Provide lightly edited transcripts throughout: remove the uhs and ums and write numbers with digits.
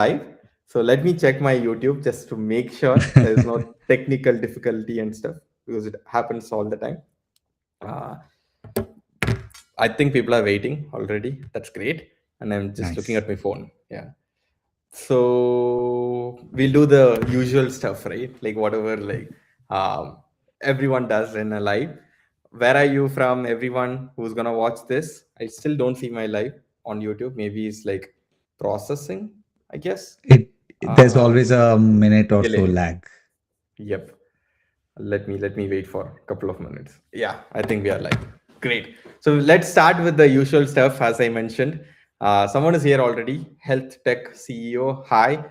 live. So let me check my YouTube just to make sure there's no technical difficulty and stuff because it happens all the time. Uh, I think people are waiting already. That's great. And I'm just looking Nice. at my phone. Yeah. So we'll do the usual stuff, right? Like whatever, like um, everyone does in a live. Where are you from? Everyone who's gonna watch this, I still don't see my live on YouTube. Maybe it's like processing, I guess. There's always a minute or so Delay. lag. Yep. Let me wait for a couple of minutes. Yeah, I think we are live. Great. So let's start with the usual stuff. As I mentioned, someone is here already. Health Tech CEO. Hi.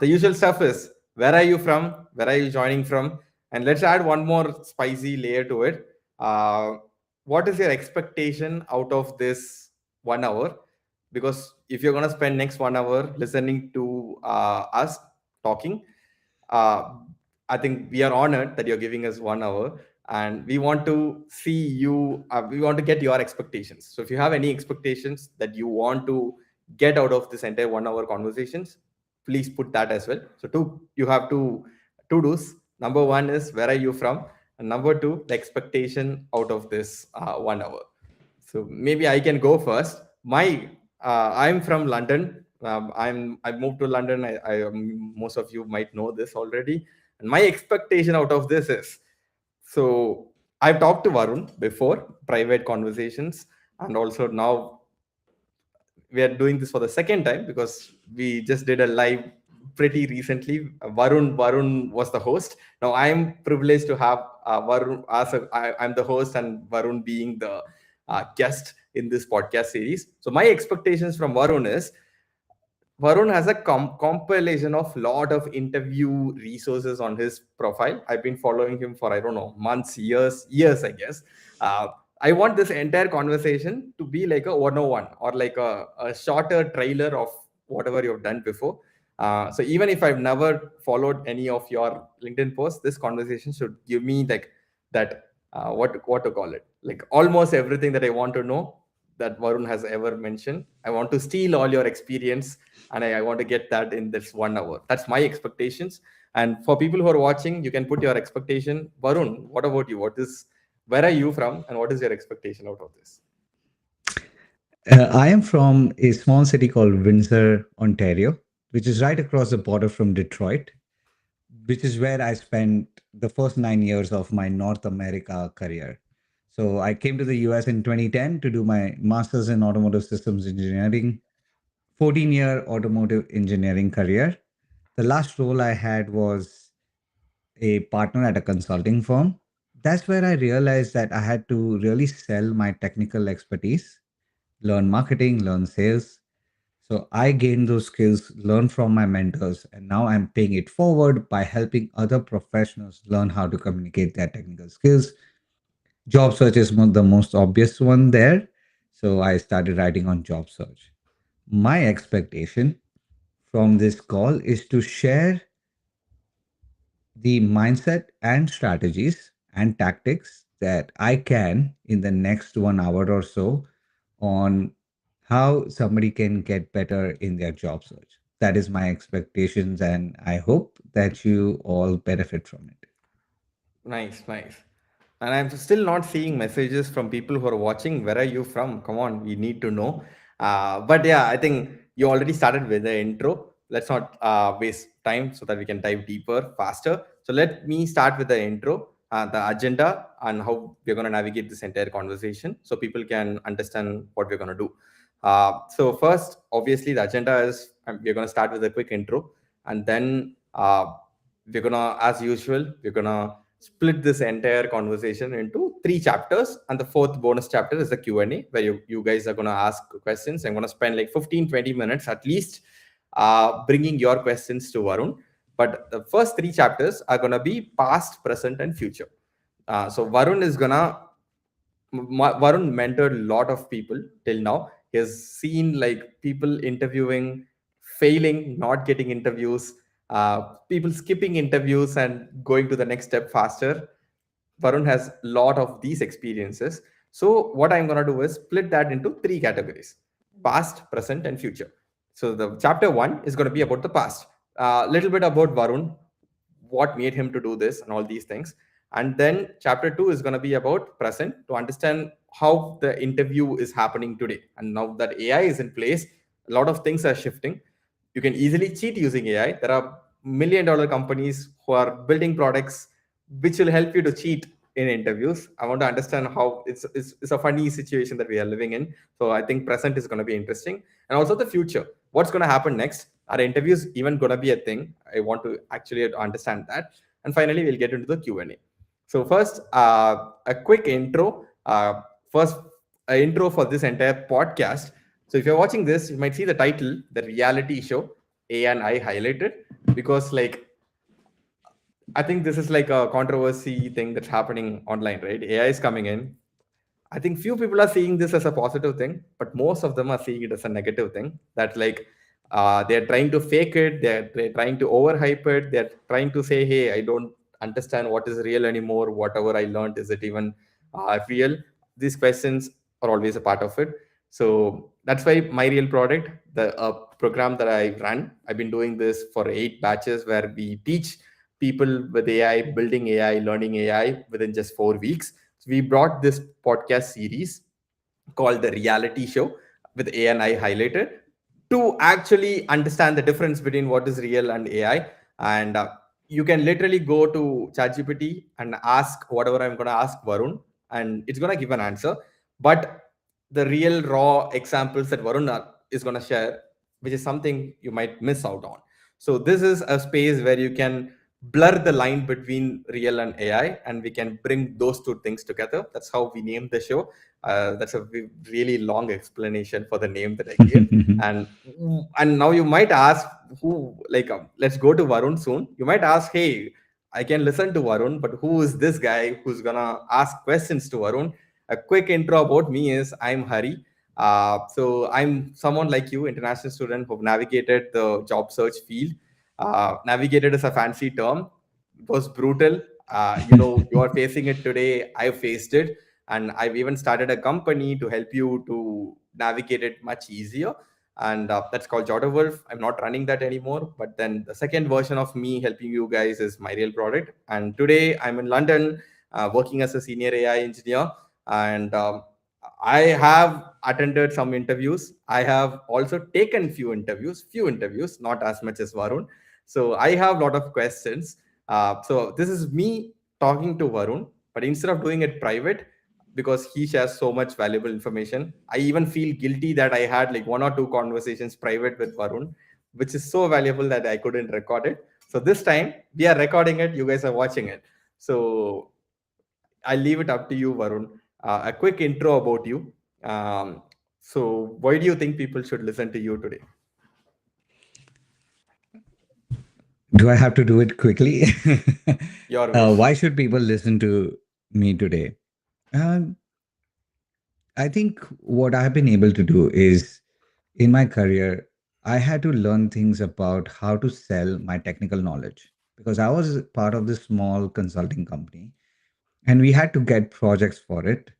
The usual stuff is where are you from? Where are you joining from? And let's add one more spicy layer to it. Uh, what is your expectation out of this 1 hour? Because if you're gonna spend next 1 hour listening to us talking, uh, I think we are honored that you're giving us 1 hour, and we want to see you. We want to get your expectations. So if you have any expectations that you want to get out of this entire 1 hour conversations, please put that as well. So you have to do's. Number one is where are you from, and number two, the expectation out of this 1 hour. So maybe I can go first. I'm from London. I moved to London. Most of you might know this already. And my expectation out of this is, so I've talked to Varun before, private conversations, and also now we are doing this for the second time because we just did a live pretty recently. Varun was the host. Now I'm privileged to have Varun as I'm the host and Varun being the guest in this podcast series. So my expectations from Varun is Varun has a compilation of lot of interview resources on his profile. I've been following him for I don't know months, years, I guess. Uh, I want this entire conversation to be like a 101 or like a shorter trailer of whatever you've done before. So even if I've never followed any of your LinkedIn posts, this conversation should give me like that what to call it, like almost everything that I want to know that Varun has ever mentioned. I want to steal all your experience and I want to get that in this 1 hour. That's my expectations. And for people who are watching, you can put your expectation. Varun, what about you? Where are you from, and what is your expectation out of this? I am from a small city called Windsor, Ontario, which is right across the border from Detroit, which is where I spent the first 9 years of my North America career. So I came to the US in 2010 to do my master's in automotive systems engineering, 14-year automotive engineering career. The last role I had was a partner at a consulting firm. That's where I realized that I had to really sell my technical expertise, learn marketing, learn sales. So I gained those skills, learned from my mentors, and now I'm paying it forward by helping other professionals learn how to communicate their technical skills. Job search is the most obvious one there. So I started writing on job search. My expectation from this call is to share the mindset and strategies and tactics that I can in the next 1 hour or so on how somebody can get better in their job search. That is my expectations, and I hope that you all benefit from it. Nice, nice. And I'm still not seeing messages from people who are watching. Where are you from? Come on, we need to know. But yeah, I think you already started with the intro. Let's not waste time so that we can dive deeper, faster. So let me start with the intro, the agenda, and how we're going to navigate this entire conversation so people can understand what we're going to do. So first, obviously, the agenda is we're going to start with a quick intro, and then we're gonna, as usual, we're gonna split this entire conversation into three chapters, and the fourth bonus chapter is the Q&A where you guys are gonna ask questions. I'm gonna spend like 15-20 minutes at least bringing your questions to Varun. But the first three chapters are gonna be past, present, and future. So Varun mentored a lot of people till now. He has seen like people interviewing, failing, not getting interviews, people skipping interviews and going to the next step faster. Varun has a lot of these experiences. So what I'm going to do is split that into three categories: past, present, and future. So the chapter one is going to be about the past, a little bit about Varun, what made him to do this, and all these things. And then chapter two is going to be about present, to understand how the interview is happening today. And now that AI is in place, a lot of things are shifting. You can easily cheat using AI. There are $1 million companies who are building products which will help you to cheat in interviews. I want to understand how it's a funny situation that we are living in. So I think present is going to be interesting, and also the future. What's going to happen next? Are interviews even going to be a thing? I want to actually understand that. And finally, we'll get into the Q&A. So first, a quick intro. First, an intro for this entire podcast. So if you're watching this, you might see the title, the reality show, A and I highlighted, because like I think this is like a controversy thing that's happening online, right? AI is coming in. I think few people are seeing this as a positive thing, but most of them are seeing it as a negative thing. That like they're trying to fake it, they're trying to overhype it, they're trying to say, "Hey, I don't understand what is real anymore. Whatever I learned, is it even real?" These questions are always a part of it. So that's why my real product, the program that I run, I've been doing this for 8 batches where we teach people with AI, building AI, learning AI within just 4 weeks. So we brought this podcast series called The Reality Show with A and I highlighted to actually understand the difference between what is real and AI. And you can literally go to ChatGPT and ask whatever I'm going to ask Varun, and it's going to give an answer. But the real raw examples that Varun is going to share, which is something you might miss out on. So this is a space where you can blur the line between real and AI, and we can bring those two things together. That's how we named the show. That's a really long explanation for the name that I gave. And now you might ask, who like let's go to Varun soon. You might ask, hey, I can listen to Varun, but who is this guy who's gonna ask questions to Varun? A quick intro about me is I'm Hari. So I'm someone like you, international student who've navigated the job search field. Navigated is a fancy term. It was brutal. You are facing it today. I faced it, and I've even started a company to help you to navigate it much easier. And that's called Jotter Wolf. I'm not running that anymore. But then the second version of me helping you guys is my real product. And today I'm in London, working as a senior AI engineer. And I have attended some interviews. I have also taken few interviews, not as much as Varun. So I have a lot of questions. So this is me talking to Varun, but instead of doing it private, because he shares so much valuable information, I even feel guilty that I had like one or two conversations private with Varun, which is so valuable that I couldn't record it. So this time we are recording it. You guys are watching it. So I'll leave it up to you, Varun. A quick intro about you. So why do you think people should listen to you today? Do I have to do it quickly? Your wish. Why should people listen to me today? Um, I think what I've been able to do is in my career, I had to learn things about how to sell my technical knowledge because I was part of this small consulting company and we had to get projects for it.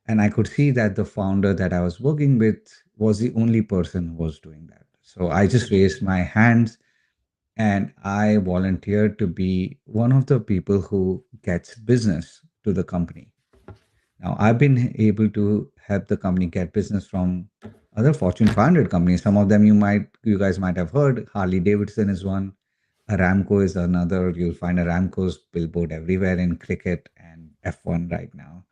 And I could see that the founder that I was working with was the only person who was doing that. So I just raised my hands and I volunteered to be one of the people who gets business to the company. Now, I've been able to help the company get business from other Fortune 500 companies. Some of them you guys might have heard. Harley Davidson is one. Aramco is another. You'll find Aramco's billboard everywhere in cricket and F1 right now.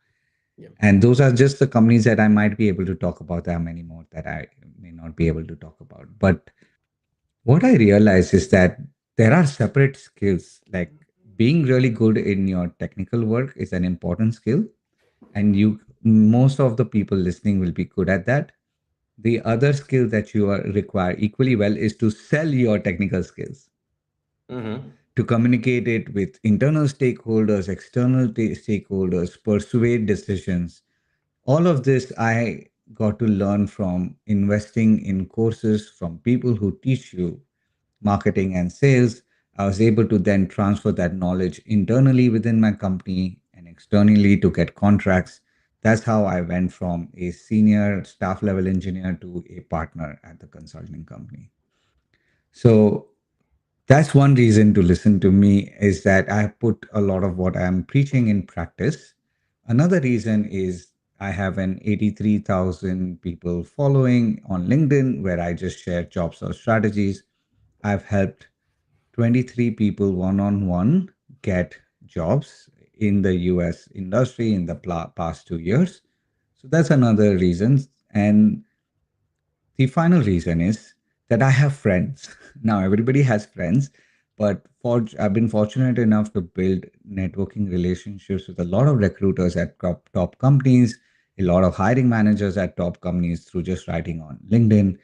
Yeah. And those are just the companies that I might be able to talk about. There are many more that I may not be able to talk about. But what I realize is that there are separate skills. Like being really good in your technical work is an important skill, and most of the people listening will be good at that. The other skill that you require equally well is to sell your technical skills, Mm-hmm. to communicate it with internal stakeholders, external stakeholders, persuade decisions. All of this I got to learn from investing in courses from people who teach you marketing and sales. I was able to then transfer that knowledge internally within my company and externally to get contracts. That's how I went from a senior staff level engineer to a partner at the consulting company. So that's one reason to listen to me is that I put a lot of what I'm preaching in practice. Another reason is I have an 83,000 people following on LinkedIn where I just share jobs or strategies. I've helped 23 people one on one get jobs in the US industry in the past 2 years. So that's another reason. And the final reason is that I have friends. Now, everybody has friends, but I've been fortunate enough to build networking relationships with a lot of recruiters at top companies, a lot of hiring managers at top companies through just writing on LinkedIn.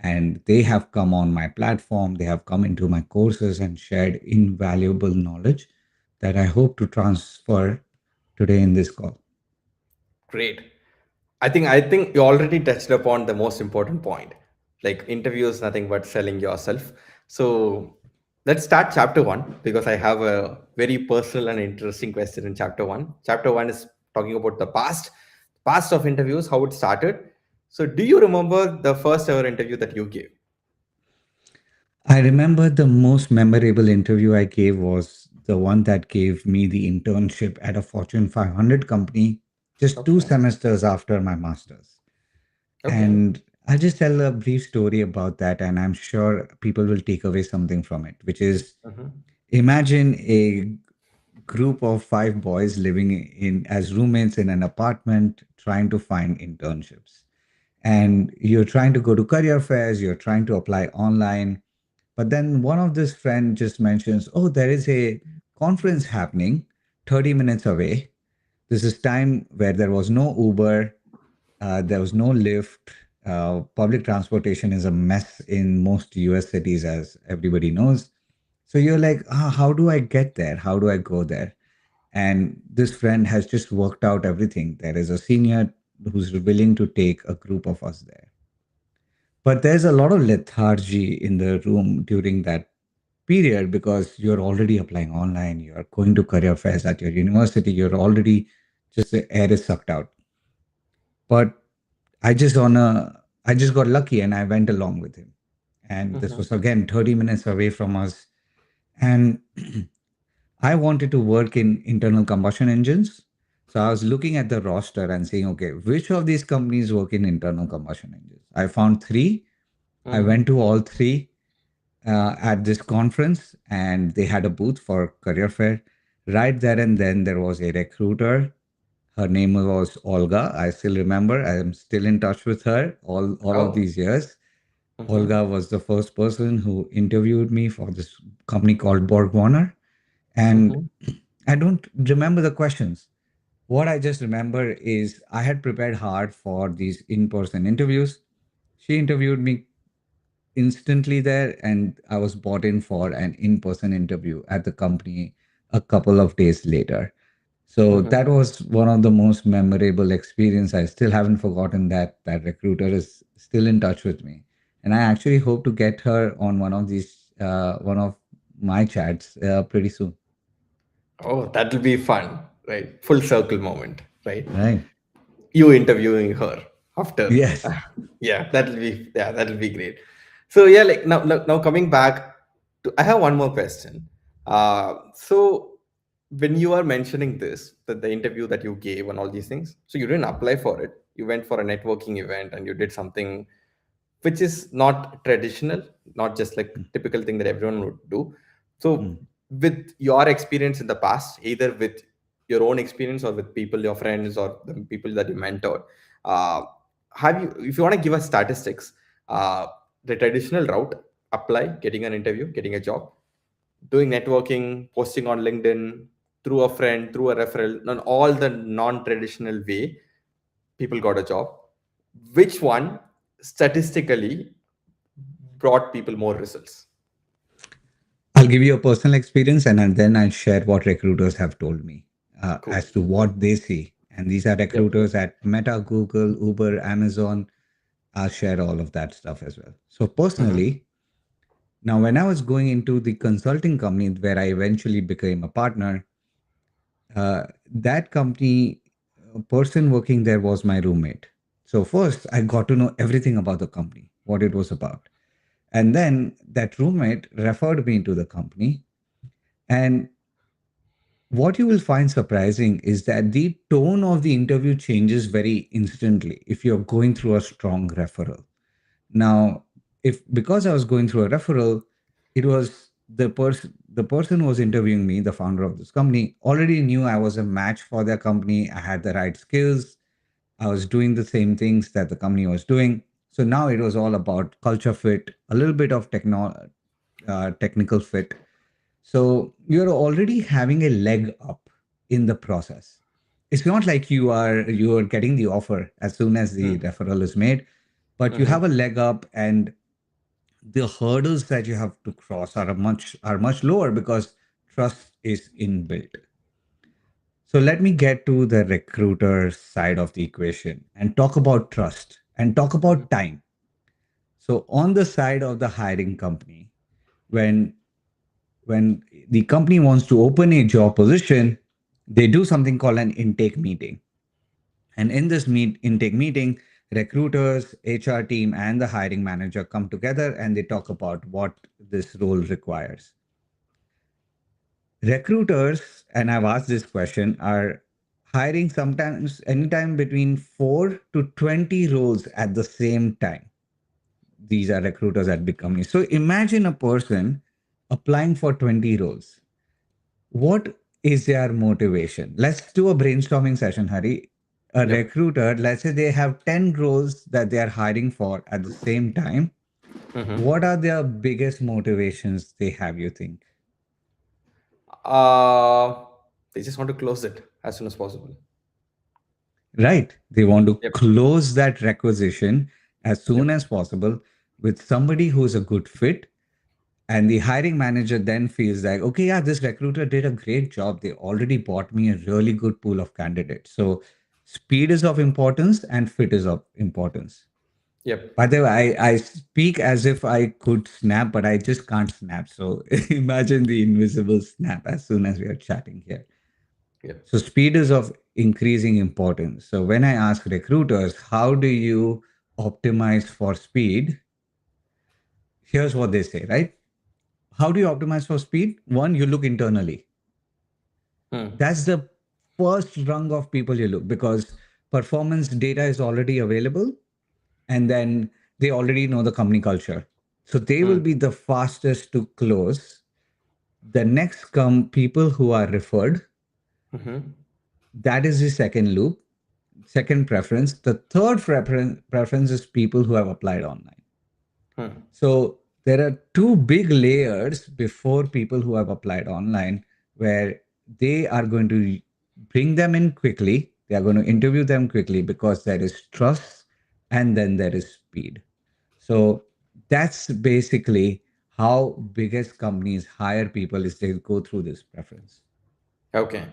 And they have come on my platform, they have come into my courses and shared invaluable knowledge that I hope to transfer today in this call. Great. I think you already touched upon the most important point. Like interview is nothing but selling yourself. So let's start chapter one because I have a very personal and interesting question in chapter one. Chapter one is talking about the past of interviews, how it started. So do you remember the first ever interview that you gave? I remember the most memorable interview I gave was the one that gave me the internship at a Fortune 500 company just two Okay. semesters after my master's. Okay. And I'll just tell a brief story about that, and I'm sure people will take away something from it, which is Mm-hmm. imagine a group of five boys living in as roommates in an apartment trying to find internships. And you're trying to go to career fairs, you're trying to apply online, but then one of this friend just mentions, "Oh, there is a conference happening 30 minutes away." This is time where there was no Uber, there was no Lyft. Public transportation is a mess in most US cities, as everybody knows. So you're like, how do I get there? How do I go there? And this friend has just worked out everything. There is a senior who's willing to take a group of us there. But there's a lot of lethargy in the room during that period because you're already applying online, you're going to career fairs at your university, you're already just the air is sucked out. But I just got lucky and I went along with him. And this Mm-hmm. was again 30 minutes away from us. And I wanted to work in internal combustion engines. So I was looking at the roster and saying, okay, which of these companies work in internal combustion engines? I found three. I Mm-hmm. went to all three at this conference and they had a booth for career fair. Right there and then there was a recruiter. Her name was Olga. I still remember. I am still in touch with her all of Oh. these years. Mm-hmm. Olga was the first person who interviewed me for this company called Borg Warner. And Mm-hmm. I don't remember the questions. What I just remember is I had prepared hard for these in person interviews. She interviewed me instantly there, and I was brought in for an in-person interview at the company a couple of days later. So Mm-hmm. that was one of the most memorable experience. I still haven't forgotten that. That recruiter is still in touch with me, and I actually hope to get her on one of my chats pretty soon. Oh, that'll be fun, right? Full circle moment, right? Right? You interviewing her after. Yes. That'll be great. So yeah, like now coming back to, I have one more question. So when you are mentioning this, that the interview that you gave and all these things, so you didn't apply for it. You went for a networking event and you did something which is not traditional, not just like typical thing that everyone would do. So, Mm. with your experience in the past, either with your own experience or with people, your friends, or the people that you mentored, uh, have you, if you want to give us statistics, uh, the traditional route, apply, getting an interview, getting a job, doing networking, posting on LinkedIn, through a friend, through a referral, and all the non traditional way, people got a job. Which one statistically brought people more results? I'll give you a personal experience and then I'll share what recruiters have told me Cool. as to what they see. And these are Yep. recruiters at Meta, Google, Uber, Amazon. I'll share all of that stuff as well. So, Mm-hmm. personally, now when I was going into the consulting company where I eventually became a partner, that company, a person working there was my roommate. So, first, I got to know everything about the company, what it was about. And then that roommate referred me to the company. And what you will find surprising is that the tone of the interview changes very instantly if you're going through a strong referral. Now, if because I was going through a referral, it was the person who was interviewing me, the founder of this company, already knew I was a match for their company. I had the right skills. I was doing the same things that the company was doing. So now it was all about culture fit, a little bit of technical fit. So you're already having a leg up in the process. It's not like you are getting the offer as soon as the Hmm. referral is made, but you Mm-hmm. have a leg up, and the hurdles that you have to cross are much lower because trust is inbuilt. So let me get to the recruiter side of the equation and talk about trust and talk Mm-hmm. about time. So on the side of the hiring company, when when the company wants to open a job position, they do something called an intake meeting. And in this intake meeting, recruiters, HR team, and the hiring manager come together and they talk about what this role requires. Recruiters, and I've asked this question, are hiring sometimes anytime between 4 to 20 roles at the same time. These are recruiters at big companies. So imagine a person applying for 20 roles. What is their motivation? Let's do a brainstorming session, Hari. A Yep. recruiter, let's say they have 10 roles that they are hiring for at the same time. Mm-hmm. What are their biggest motivations they have, you think? Uh, they just want to close it as soon as possible. Right. They want to Yep. close that requisition as soon Yep. as possible with somebody who's a good fit. And the hiring manager then feels like, okay, yeah, this recruiter did a great job. They already bought me a really good pool of candidates. So speed is of importance and fit is of importance. Yep. By the way, I speak as if I could snap, but I just can't snap. So imagine the invisible snap as soon as we are chatting here. Yep. So speed is of increasing importance. So when I ask recruiters, how do you optimize for speed? Here's what they say, right? How do you optimize for speed? One, you look internally. Hmm. That's the first rung of people you look because performance data is already available and then they already know the company culture. So they will Hmm. be the fastest to close. The next come people who are referred. Mm-hmm. That is the second loop, second preference. The third preference is people who have applied online. Hmm. So there are two big layers before people who have applied online where they are going to bring them in quickly. They are going to interview them quickly because there is trust and then there is speed. So that's basically how biggest companies hire people is they go through this preference. Okay.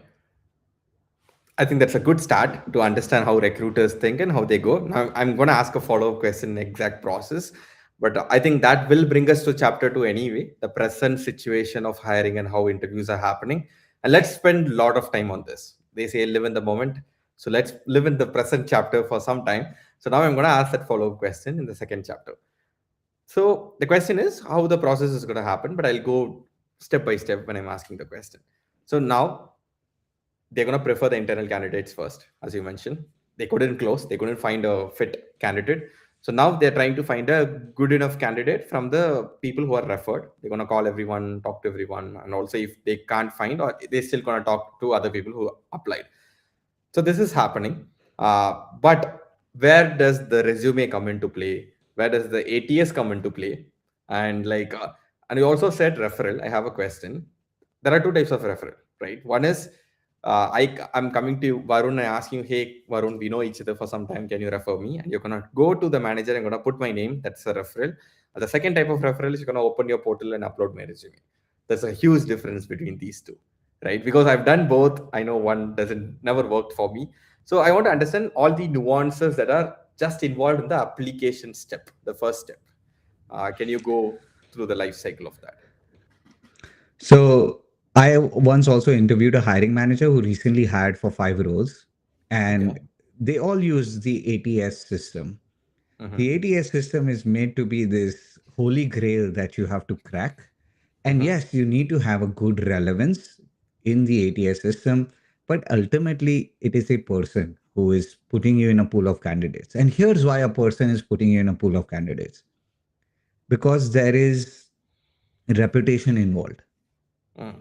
I think that's a good start to understand how recruiters think and how they go. Now, I'm going to ask a follow up question, exact process, but I think that will bring us to chapter two anyway, the present situation of hiring and how interviews are happening. And let's spend a lot of time on this. They say live in the moment. So let's live in the present chapter for some time. So now I'm going to ask that follow up question in the second chapter. So the question is how the process is going to happen, but I'll go step by step when I'm asking the question. So now they're going to prefer the internal candidates first, as you mentioned. They couldn't close, they couldn't find a fit candidate. So now they're trying to find a good enough candidate from the people who are referred. They're going to call everyone, talk to everyone, and also if they can't find, or they're still going to talk to other people who applied. So this is happening. But where does the resume come into play? Where does the ATS come into play? And and you also said referral. I have a question. There are two types of referral, right? One is I'm coming to Varun and asking you, hey Varun, we know each other for some time. Can you refer me? And you're gonna go to the manager and gonna put my name. That's a referral. The second type of referral is you're gonna open your portal and upload my resume. There's a huge difference between these two, right? Because I've done both. I know one doesn't never worked for me. So I want to understand all the nuances that are just involved in the application step, the first step. Can you go through the life cycle of that? So I once also interviewed a hiring manager who recently hired for 5 roles, and Okay. they all use the ATS system. Mm-hmm. The ATS system is made to be this holy grail that you have to crack. And Mm-hmm. yes, you need to have a good relevance in the ATS system, but ultimately, it is a person who is putting you in a pool of candidates. And here's why a person is putting you in a pool of candidates, because there is reputation involved. Mm.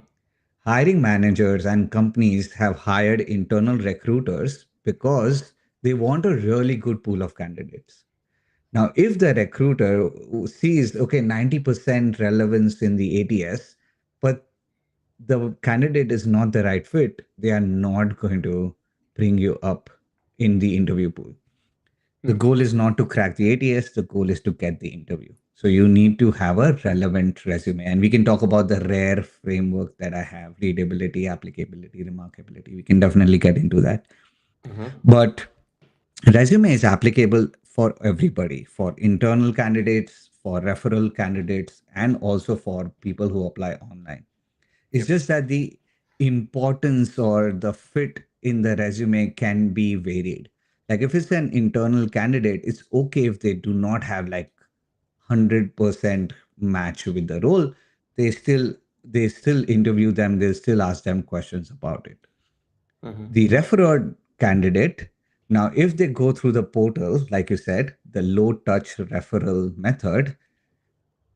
Hiring managers and companies have hired internal recruiters because they want a really good pool of candidates. Now, if the recruiter sees, okay, 90% relevance in the ATS, but the candidate is not the right fit, they are not going to bring you up in the interview pool. The Mm. goal is not to crack the ATS, the goal is to get the interview. So you need to have a relevant resume. And we can talk about the rare framework that I have: readability, applicability, remarkability. We can definitely get into that. Mm-hmm. But resume is applicable for everybody, for internal candidates, for referral candidates, and also for people who apply online. It's Yep. just that the importance or the fit in the resume can be varied. Like if it's an internal candidate, it's okay if they do not have like 100% match with the role. They still they still interview them, they'll still ask them questions about it. Mm-hmm. The referred candidate, now if they go through the portal, like you said, the low touch referral method,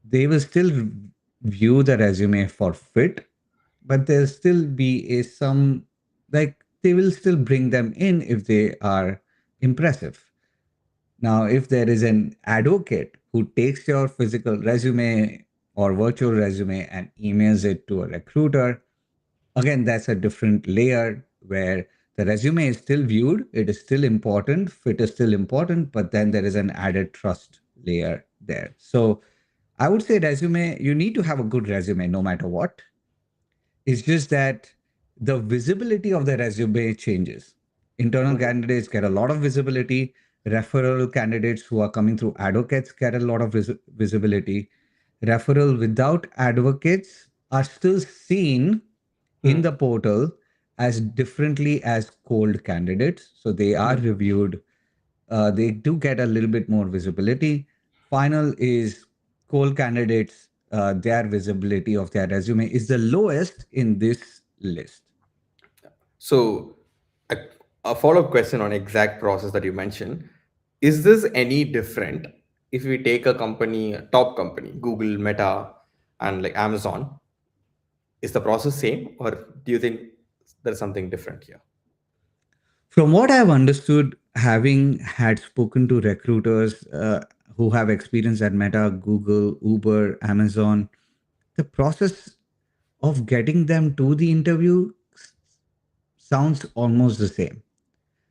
they will still view the resume for fit, but there'll still be a some, like they will still bring them in if they are impressive. Now if there is an advocate who takes your physical resume or virtual resume and emails it to a recruiter, again that's a different layer where the resume is still viewed, it is still important, fit is still important, but then there is an added trust layer there. So I would say resume, you need to have a good resume no matter what. It's just that the visibility of the resume changes. Internal Mm-hmm. candidates get a lot of visibility. Referral candidates who are coming through advocates get a lot of visibility. Referral without advocates are still seen in the Mm. portal as differently as cold candidates. So they are Mm. reviewed, they do get a little bit more visibility. Final is coal candidates, their visibility of their resume is the lowest in this list. So, a, a follow-up question on exact process that you mentioned. Is this any different if we take a company, a top company, Google, Meta, and like Amazon? Is the process same, or do you think there's something different here? From what I've understood, having had spoken to recruiters who have experience at Meta, Google, Uber, Amazon, the process of getting them to the interview sounds almost the same.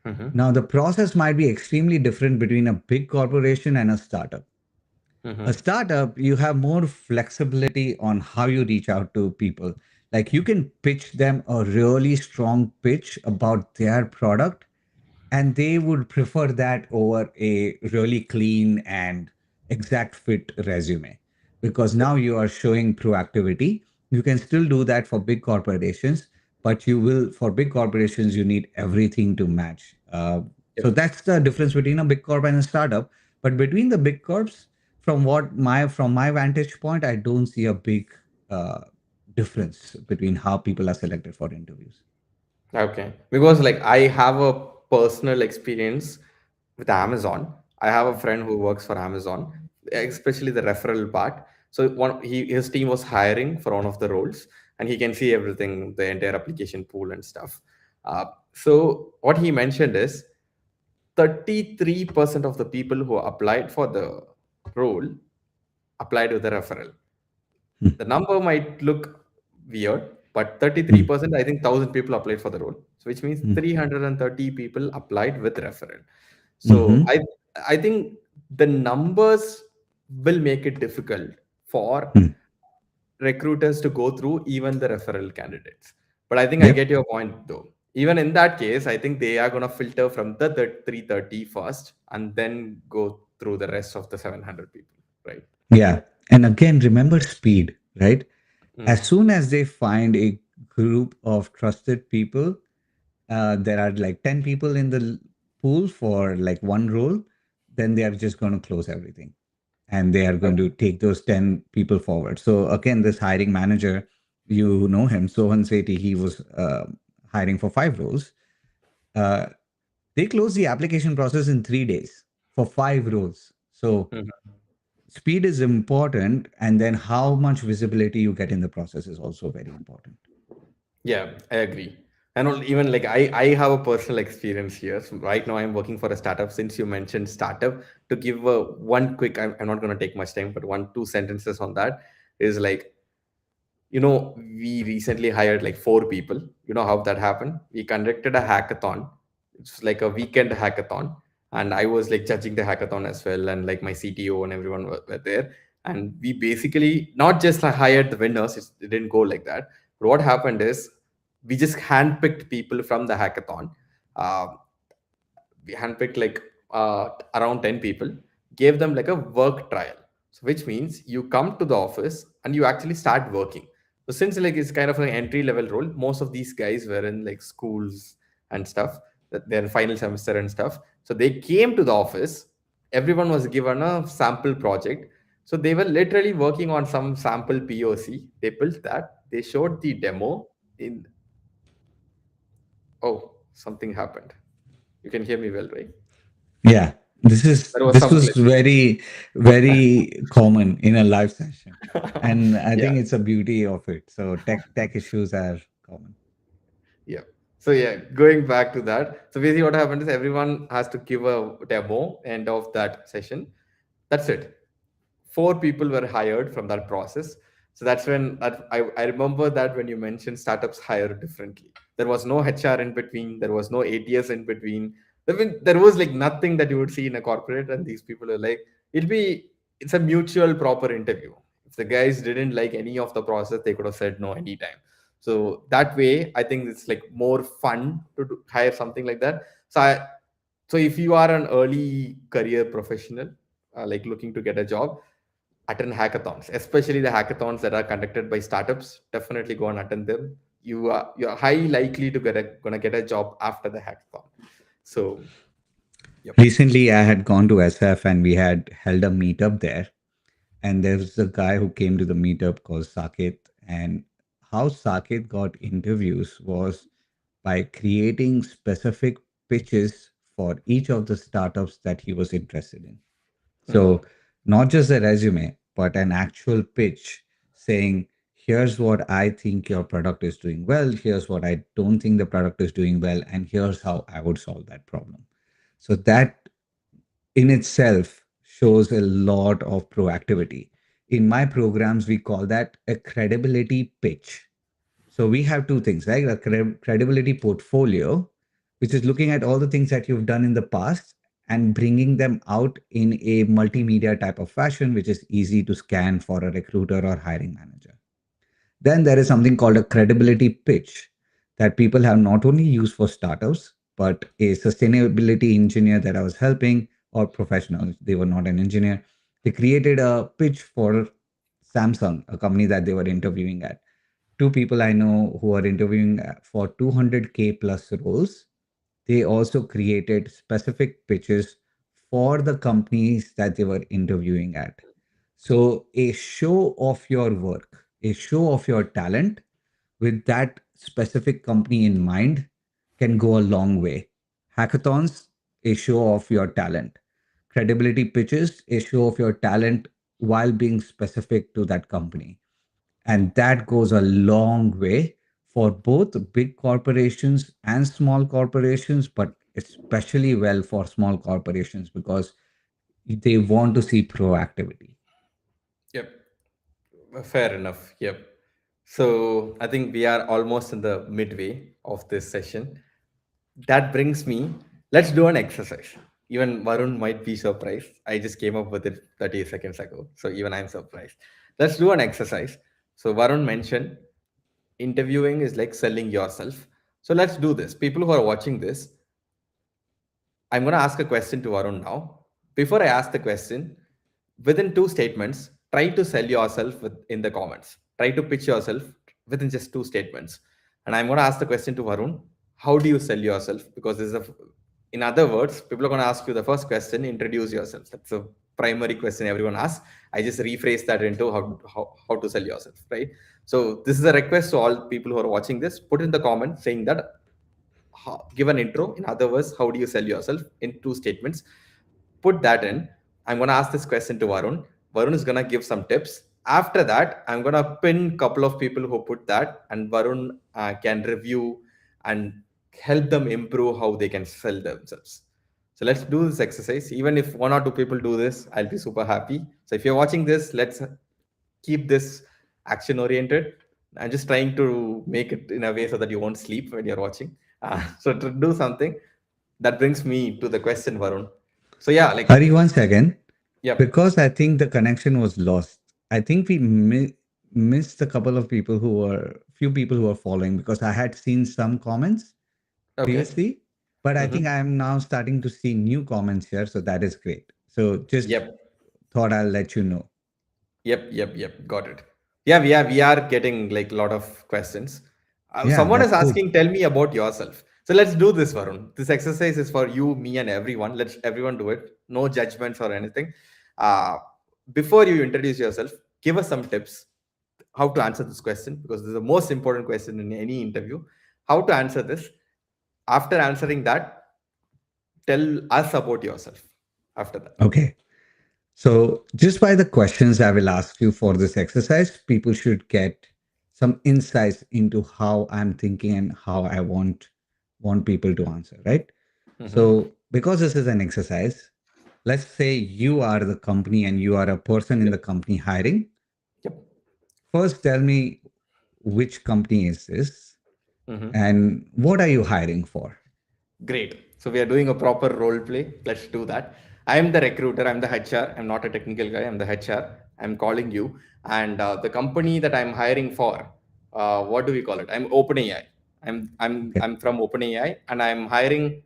Mm-hmm. Now, the process might be extremely different between a big corporation and a startup. A Mm-hmm. startup, you have more flexibility on how you reach out to people. Like you can pitch them a really strong pitch about their product, and they would prefer that over a really clean and exact fit resume, because now you are showing proactivity. You can still do that for big corporations, but you will, for big corporations you need everything to match. So Yep. that's the difference between a big corp and a startup. But between the big corps, from my vantage point, I don't see a big uh, difference between how people are selected for interviews. Okay. Because like I have a personal experience with Amazon. I have a friend who works for Amazon, especially the referral part. So his team was hiring for one of the roles, and he can see everything, the entire application pool and stuff. So what he mentioned is 33% of the people who applied for the role applied with a referral. The number might look weird, but Hmm. 33%, I think 1,000 people applied for the role. So which means Hmm. 330 people applied with referral. So Hmm. I think the numbers will make it difficult for Hmm. recruiters to go through even the referral candidates. But I think I Yep. get your point though. Even in that case, I think they are going to filter from the 330 first and then go through the rest of the 700 people, right? Yeah. And again, remember speed, right? As Mm. soon as they find a group of trusted people, there are like 10 people in the pool for like one role, then they are just going to close everything. and they are going to take those 10 people forward. So again, this hiring manager, you know him, Sohan Sethi, he was hiring for 5 roles. Uh, they closed the application process in 3 days for 5 roles. So Mhm. speed is important, and then how much visibility you get in the process is also very important. Yeah, I agree. And even like I have a personal experience here. So right now, I'm working for a startup. Since you mentioned startup, to give one quick, I'm not going to take much time, but one, two sentences on that is like, we recently hired like 4 people. You know how that happened? We conducted a hackathon. It's like a weekend hackathon. And I was like judging the hackathon as well. And like my CTO and everyone were there. And we basically not just like hired the winners, it didn't go like that. But what happened is we just handpicked people from the hackathon. Uh, we handpicked like around 10 people, gave them like a work trial. So which means you come to the office and you actually start working. So since like it's kind of an entry level role, most of these guys were in like schools and stuff, that they're in final semester and stuff. So they came to the office, everyone was given a sample project. So they were literally working on some sample POC. They built that, they showed the demo in. Oh, something happened. You can hear me well, right? Yeah, There was this some was glitch. very common in a live session, and I Yeah, think it's a beauty of it. So tech issues are common. yeah. So yeah, going back to that. So basically, what happened is everyone has to give a demo end of that session. That's it. 4 people were hired from that process. So that's when I remember that when you mentioned startups hire differently. There was no HR in between. There was no ATS in between. There was like nothing that you would see in a corporate. And these people are like, it's a mutual proper interview. If the guys didn't like any of the process, they could have said no anytime. So that way, I think it's like more fun to hire something like that. So if you are an early career professional, like looking to get a job, attend hackathons, especially the hackathons that are conducted by startups. Definitely go and attend them. You're highly likely to gonna get a job after the hackathon. So yep. Recently, I had gone to SF and we had held a meetup there. And there was a guy who came to the meetup called Saket. And how Saket got interviews was by creating specific pitches for each of the startups that he was interested in. Mhm. So, not just a resume, but an actual pitch saying, here's what I think your product is doing well, here's what I don't think the product is doing well, and here's how I would solve that problem. So, that in itself shows a lot of proactivity. In my programs, we call that a credibility pitch. So we have two things, right? A credibility portfolio, which is looking at all the things that you've done in the past and bringing them out in a multimedia type of fashion, which is easy to scan for a recruiter or hiring manager. Then there is something called a credibility pitch that people have not only used for startups, but a sustainability engineer that I was helping or professionals, they were not an engineer. They created a pitch for Samsung, a company that they were interviewing at. Two people I know who are interviewing for 200K plus roles, they also created specific pitches for the companies that they were interviewing at. So, a show of your work, a show of your talent with that specific company in mind can go a long way. Hackathons, a show of your talent. Credibility pitches, a show of your talent while being specific to that company. And that goes a long way for both big corporations and small corporations, but especially well for small corporations because they want to see proactivity. Yep. Fair enough. Yep. So I think we are almost in the midway of this session. That brings me, let's do an exercise. Even Varun might be surprised. I just came up with it 30 seconds ago. So even I'm surprised. Let's do an exercise. So Varun mentioned interviewing is like selling yourself. So let's do this. People who are watching this, I'm going to ask a question to Varun now. Before I ask the question, within 2 statements, try to sell yourself in the comments. Try to pitch yourself within just 2 statements. And I'm going to ask the question to Varun. How do you sell yourself? Because in other words, people are going to ask you the first question, introduce yourself. That's a primary question everyone asks. I just rephrase that into how to sell yourself, right? So this is a request to all people who are watching this. Put in the comment saying that give an intro. In other words, how do you sell yourself in 2 statements? Put that in. I'm going to ask this question to Varun. Varun is going to give some tips. After that, I'm going to pin couple of people who put that, and Varun can review and help them improve how they can sell themselves. So let's do this exercise. Even if 1 or 2 people do this, I'll be super happy. So if you're watching this, let's keep this action oriented. I'm just trying to make it in a way so that you won't sleep when you're watching. So to do something, that brings me to the question, Varun. So yeah, like, Hari, one second. yep. Because I think the connection was lost. I think we missed a couple of people who were, few people who were following, because I had seen some comments Okay. previously, but I think Mm-hmm. I am now starting to see new comments here. So that is great. So just Yep. thought I'll let you know. Yep. Got it. Yeah, we are getting like a lot of questions. Yeah, Someone that's is cool. asking, tell me about yourself. So let's do this, Varun. This exercise is for you, me, and everyone. Let's everyone do it. No judgments or anything. Uh, Before you introduce yourself, give us some tips how to answer this question, because this is the most important question in any interview. How to answer this? After answering that, tell us about yourself. After that. Okay. So, just by the questions I will ask you for this exercise, people should get some insights into how I'm thinking and how I want people to answer, right? Mm-hmm. So, because this is an exercise, let's say you are the company and you are a person in Yep. the company hiring. Yep. First, tell me which company is this Mm-hmm. and what are you hiring for? Great. So we are doing a proper role play. Let's do that. I am the recruiter. I'm the HR. I'm not a technical guy. I'm the HR. I'm calling you, and the company that I'm hiring for, what do we call it? I'm OpenAI. Okay. I'm from OpenAI, and I'm hiring.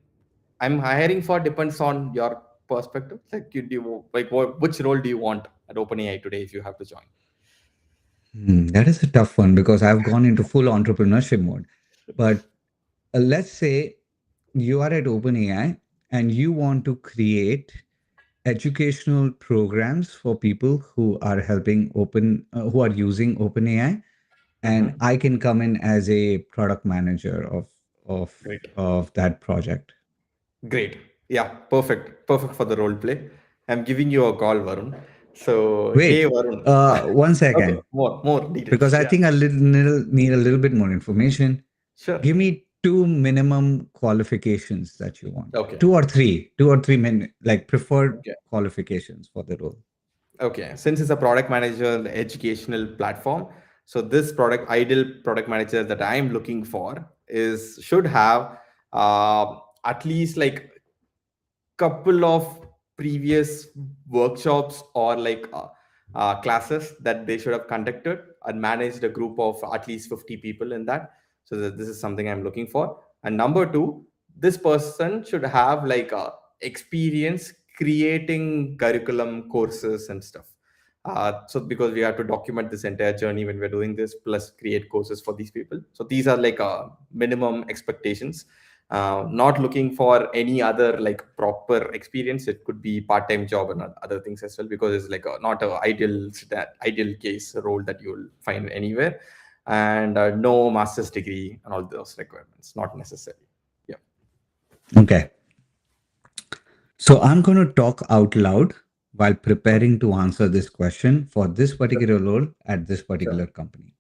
I'm hiring for depends on your perspective. Like you do, like which role do you want at OpenAI today if you have to join? That is a tough one because I've gone into full entrepreneurship mode. But let's say you are at OpenAI and you want to create educational programs for people who are who are using OpenAI, and Mm-hmm. I can come in as a product manager of Great. of that project. Great. Yeah, perfect. Perfect for the role play. I'm giving you a call, Varun. So, hey, Wait, Varun. one Okay, second, more details. because I Yeah, think I need a little bit more information. sure. Give me two minimum qualifications that you want. Okay, Two or three like preferred okay, qualifications for the role. okay. Since it's a product manager educational platform, so this ideal product manager that I'm looking for is should have at least like couple of previous workshops or like classes that they should have conducted and managed a group of at least 50 people in that. So that this is something I'm looking for. And number two, this person should have like experience creating curriculum courses and stuff. So because we have to document this entire journey when we're doing this, plus create courses for these people. So these are like minimum expectations. Not looking for any other like proper experience. It could be part-time job and other things as well, because it's like not a ideal case role that you'll find anywhere. And no master's degree and all those requirements, not necessary. Yeah, Okay. So I'm going to talk out loud while sure, preparing to answer this question for this sure, particular role at this sure, particular company.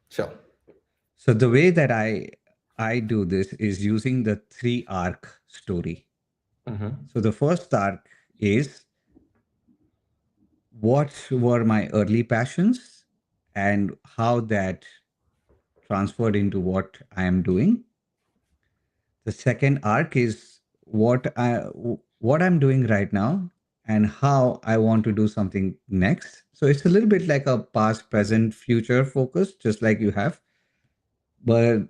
sure. So the way that I do this is using the three arc story. Mm-hmm. So the first arc is what were my early passions and how that transferred into what I am doing. The second arc is what I'm doing right now and how I want to do something next. So it's a little bit like a past, present, future focus, just like you have, but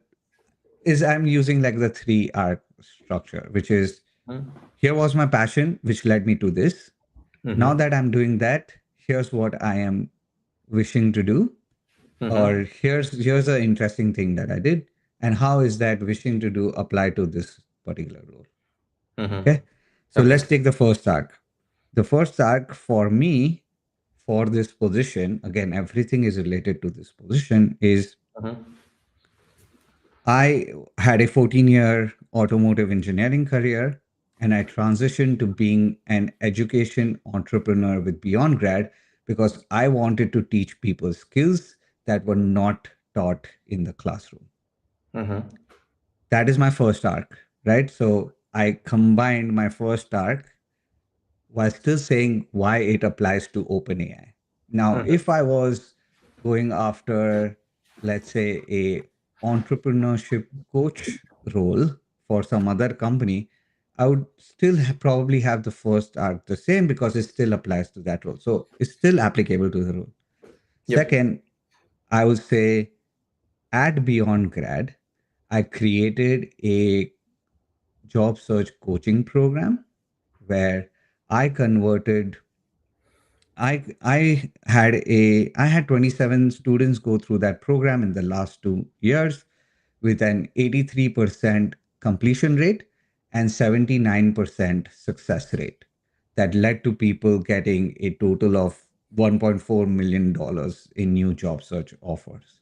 is I'm using like the three arc structure, which is here was my passion, which led me to this. Now Mm-hmm. that I'm doing that, here's what I am wishing to do, or Mm-hmm. here's an interesting thing that I did, and how is that wishing to do apply to this particular role. Mm-hmm. Okay, so let's Okay. take the first arc. The first arc for me for this position, again, everything is related to this position, is Mhm. I had a 14-year automotive engineering career and I transitioned to being an education entrepreneur with Beyond Grad because I wanted to teach people skills that were not taught in the classroom. Mhm. That is my first arc, right? So I combined my first arc while still saying why it applies to OpenAI. Now, Mhm. if I was going after, let's say, a entrepreneurship coach role for some other company, I would still probably have the first arc the same because it still applies to that role. So it's still applicable to the role. Yep. Second, I would say at Beyond Grad, I created a job search coaching program where I converted I had 27 students go through that program in the last 2 years with an 83% completion rate and 79% success rate. That led to people getting a total of $1.4 million in new job search offers.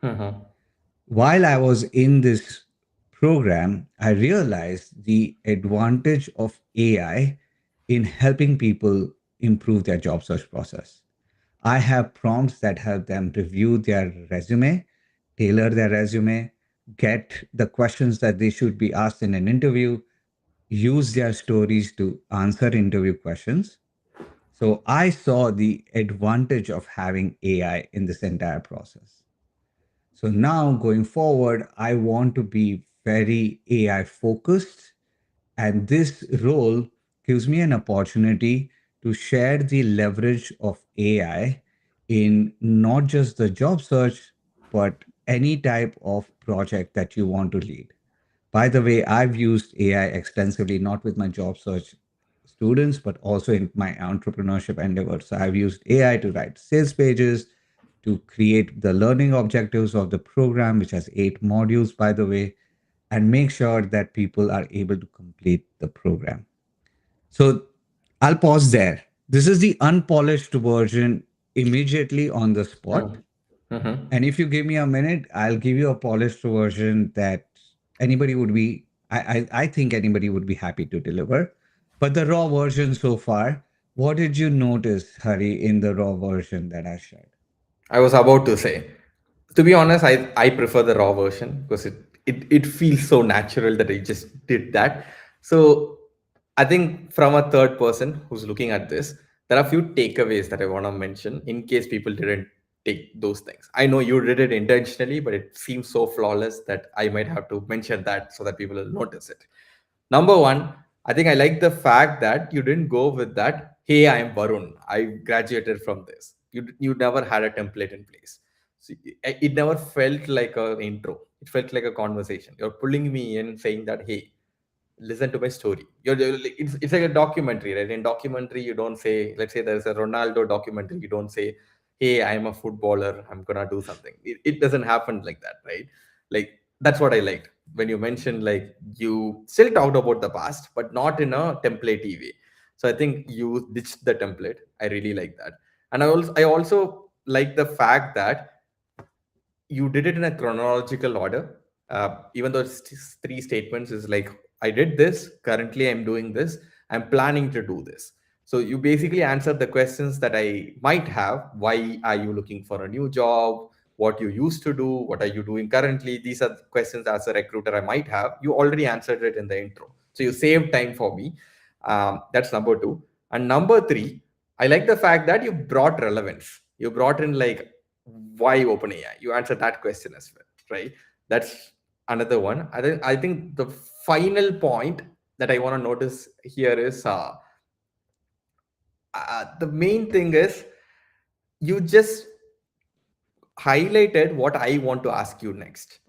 Mhm. While I was in this program, I realized the advantage of AI in helping people improve their job search process. I have prompts that help them review their resume, tailor their resume, get the questions that they should be asked in an interview, use their stories to answer interview questions. So I saw the advantage of having AI in this entire process. So now going forward, I want to be very AI focused. And this role gives me an opportunity to share the leverage of AI in not just the job search, but any type of project that you want to lead. By the way, I've used AI extensively, not with my job search students, but also in my entrepreneurship endeavors. So I've used AI to write sales pages, to create the learning objectives of the program, which has 8 modules, by the way, and make sure that people are able to complete the program. So I'll pause there. This is the unpolished version immediately on the spot. Mhm. Mhm. And if you give me a minute, I'll give you a polished version that anybody would be, I think anybody would be happy to deliver. But the raw version so far, what did you notice, Hari, in the raw version that I shared? I was about to say, to be honest, I prefer the raw version because it feels so natural that I just did that. So I think from a third person who's looking at this, there are a few takeaways that I want to mention in case people didn't take those things. I know you did it intentionally, but it seems so flawless that I might have to mention that so that people will notice it. Number one, I think I like the fact that you didn't go with that. Hey, I am Varun. I graduated from this. You never had a template in place. So it never felt like an intro. It felt like a conversation. You're pulling me in, saying that, hey, listen to my story. It's like a documentary, right? In documentary, you don't say, let's say there's a Ronaldo documentary, you don't say, hey, I'm a footballer, I'm gonna do something. It doesn't happen like that, right? Like that's what I liked when you mentioned like you still talked about the past, but not in a templatey way. So I think you ditched the template. I really like that. And I also like the fact that you did it in a chronological order. Even though it's three statements, is like I did this, currently I'm doing this, I'm planning to do this. So you basically answered the questions that I might have. Why are you looking for a new job? What you used to do? What are you doing currently? These are the questions as a recruiter I might have. You already answered it in the intro. So you saved time for me. That's number two. And number three, I like the fact that you brought relevance. You brought in like why OpenAI? You answered that question as well, right? That's another one. I think the final point that I want to notice here is the main thing is you just highlighted what I want to ask you next.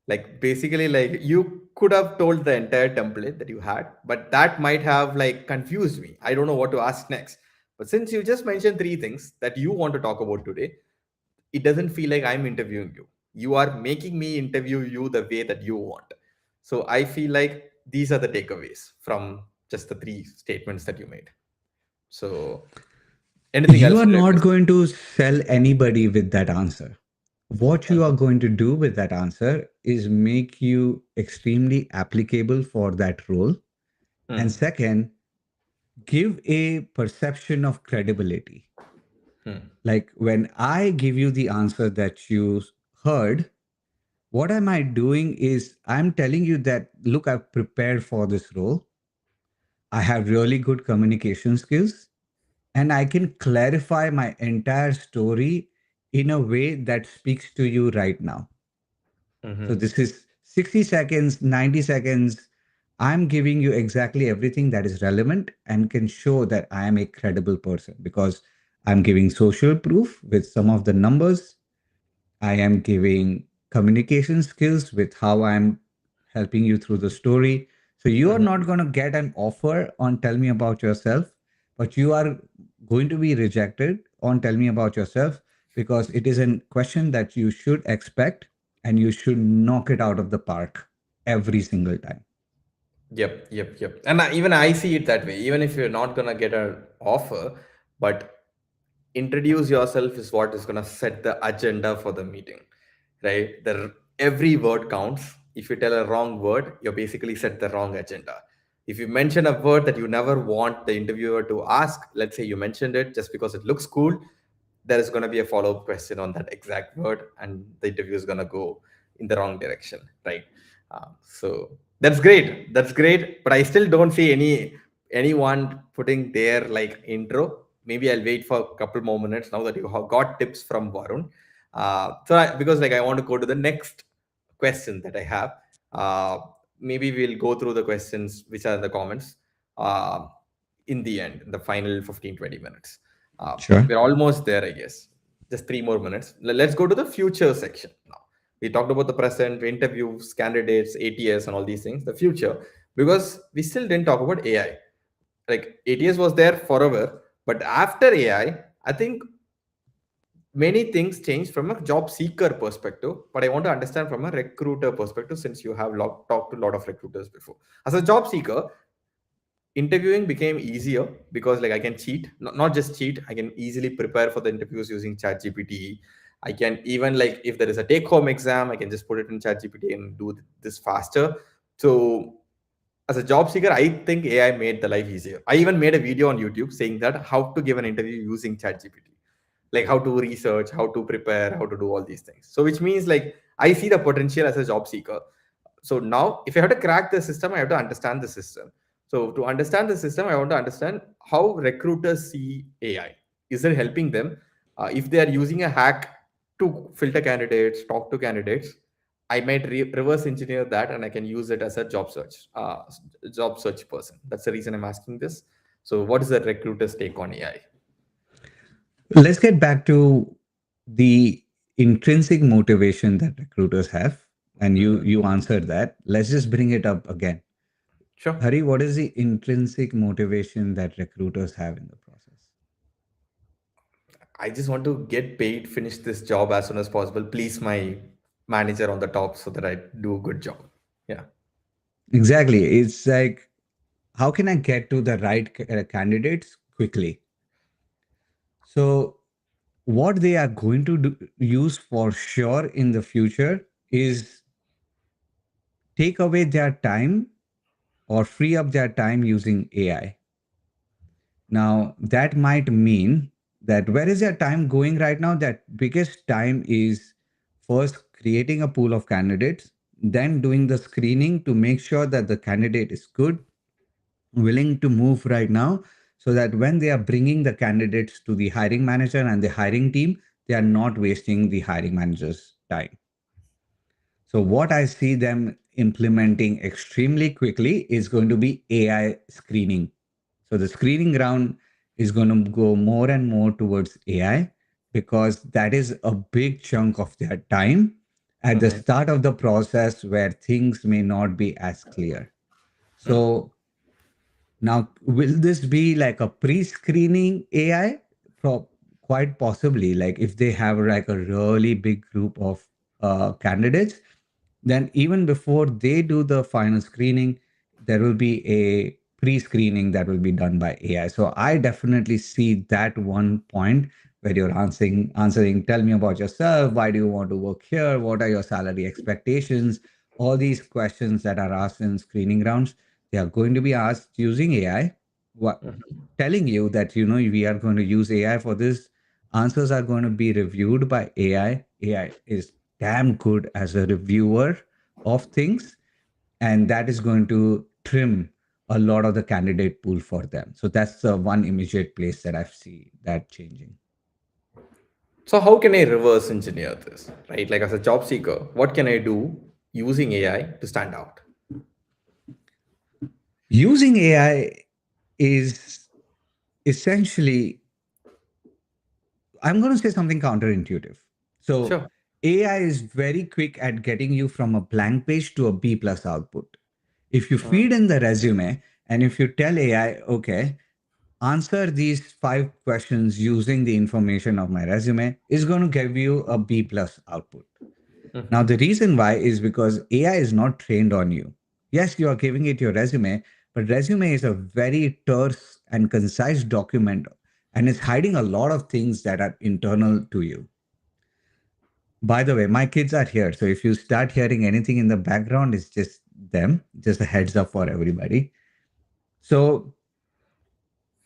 Like basically, like you could have told the entire template that you had, but that might have like confused me. I don't know what to ask next. But since you just mentioned three things that you want to talk about today, it doesn't feel like I'm interviewing you. You are making me interview you the way that you want. So I feel like these are the takeaways from just the three statements that you made. So anything You else are related to not this? going to sell anybody with that answer. What you are Mhm. going to do with that answer is make you extremely applicable for that role. And Hmm. second, give a perception of credibility. Hmm. Like when I give you the answer that you heard, what am I doing is I'm telling you that, look, I've prepared for this role. I have really good communication skills and I can clarify my entire story in a way that speaks to you right now. So Hmm. this is 60 seconds, 90 seconds. I'm giving you exactly everything that is relevant and can show that I am a credible person because I'm giving social proof with some of the numbers. I am giving communication skills with how I'm helping you through the story. So you are Hmm. not going to get an offer on tell me about yourself, but you are going to be rejected on tell me about yourself because it is a question that you should expect and you should knock it out of the park every single time. Yep, yep, yep. And even I see it that way. Even if you're not gonna get an offer, but introduce yourself is what is gonna set the agenda for the meeting, right? Every word counts. If you tell a wrong word, you basically set the wrong agenda. If you mention a word that you never want the interviewer to ask, let's say you mentioned it just because it looks cool, there is going to be a follow-up question on that exact word, and the interview is going to go in the wrong direction, right? So that's great, that's great, but I still don't see anyone putting their like intro. Maybe I'll wait for a couple more minutes now that you have got tips from Varun. Because like I want to go to the next question that I have. uh, Maybe we'll go through the questions which are in the comments uh, in the end, in the final 15-20 minutes. Sure. We're almost there, I guess. Just 3 more minutes. Let's go to the future section now. We talked about the present, interviews, candidates, ATS, and all these things. The future, because we still didn't talk about AI. Like ATS was there forever, but after AI, I think many things change from a job seeker perspective. But I want to understand from a recruiter perspective, since you have talked to a lot of recruiters before. As a job seeker, interviewing became easier because like I can cheat, not just cheat, I can easily prepare for the interviews using chat gpt. I can even like if there is a take home exam, I can just put it in chat gpt and do this faster. So as a job seeker, I think AI made the life easier. I even made a video on YouTube saying that how to give an interview using chat gpt, like how to research, how to prepare, how to do all these things. So which means like I see the potential as a job seeker. So now if I have to crack the system, I have to understand the system. So to understand the system, I want to understand how recruiters see AI. Is it helping them? If they are using a hack to filter candidates, talk to candidates, I might reverse engineer that and I can use it as a job search person. That's the reason I'm asking this. So what is the recruiter's take on AI? Let's get back to the intrinsic motivation that recruiters have. And you Mhm. you answered that. Let's just bring it up again. Sure. Hari, what is the intrinsic motivation that recruiters have in the process? I just want to get paid, finish this job as soon as possible, please my manager on the top so that I do a good job. Yeah. Exactly. It's like, how can I get to the right candidates quickly? So, what they are going to use for sure in the future is take away their time or free up their time using AI. Now, that might mean that where is their time going right now? That biggest time is first creating a pool of candidates, then doing the screening to make sure that the candidate is good, willing to move right now, so that when they are bringing the candidates to the hiring manager and the hiring team, they are not wasting the hiring manager's time. So, what I see them implementing extremely quickly is going to be AI screening. So, the screening round is going to go more and more towards AI because that is a big chunk of their time at the Mm-hmm. start of the process where things may not be as clear. So, now, will this be like a pre-screening AI? Quite possibly. Like if they have like a really big group of candidates, then even before they do the final screening, there will be a pre-screening that will be done by AI. So I definitely see that one point where you're answering, tell me about yourself, why do you want to work here, what are your salary expectations, all these questions that are asked in screening rounds, they are going to be asked using AI. What Mhm. telling you that we are going to use AI for this. Answers are going to be reviewed by AI. AI is damn good as a reviewer of things, and that is going to trim a lot of the candidate pool for them. So that's the one immediate place that I see that changing. So how can I reverse engineer this, right? Like as a job seeker, what can I do using AI to stand out? Using AI is essentially, I'm going to say something counterintuitive. So Sure. AI is very quick at getting you from a blank page to a B plus output. If you Mm. feed in the resume and if you tell AI, okay, answer these 5 questions using the information of my resume, is going to give you a B plus output. Now, the Mhm. reason why is because AI is not trained on you. Yes, you are giving it your resume, but resume is a very terse and concise document, and it's hiding a lot of things that are internal to you. By the way, my kids are here. So if you start hearing anything in the background, it's just them, just a heads up for everybody. So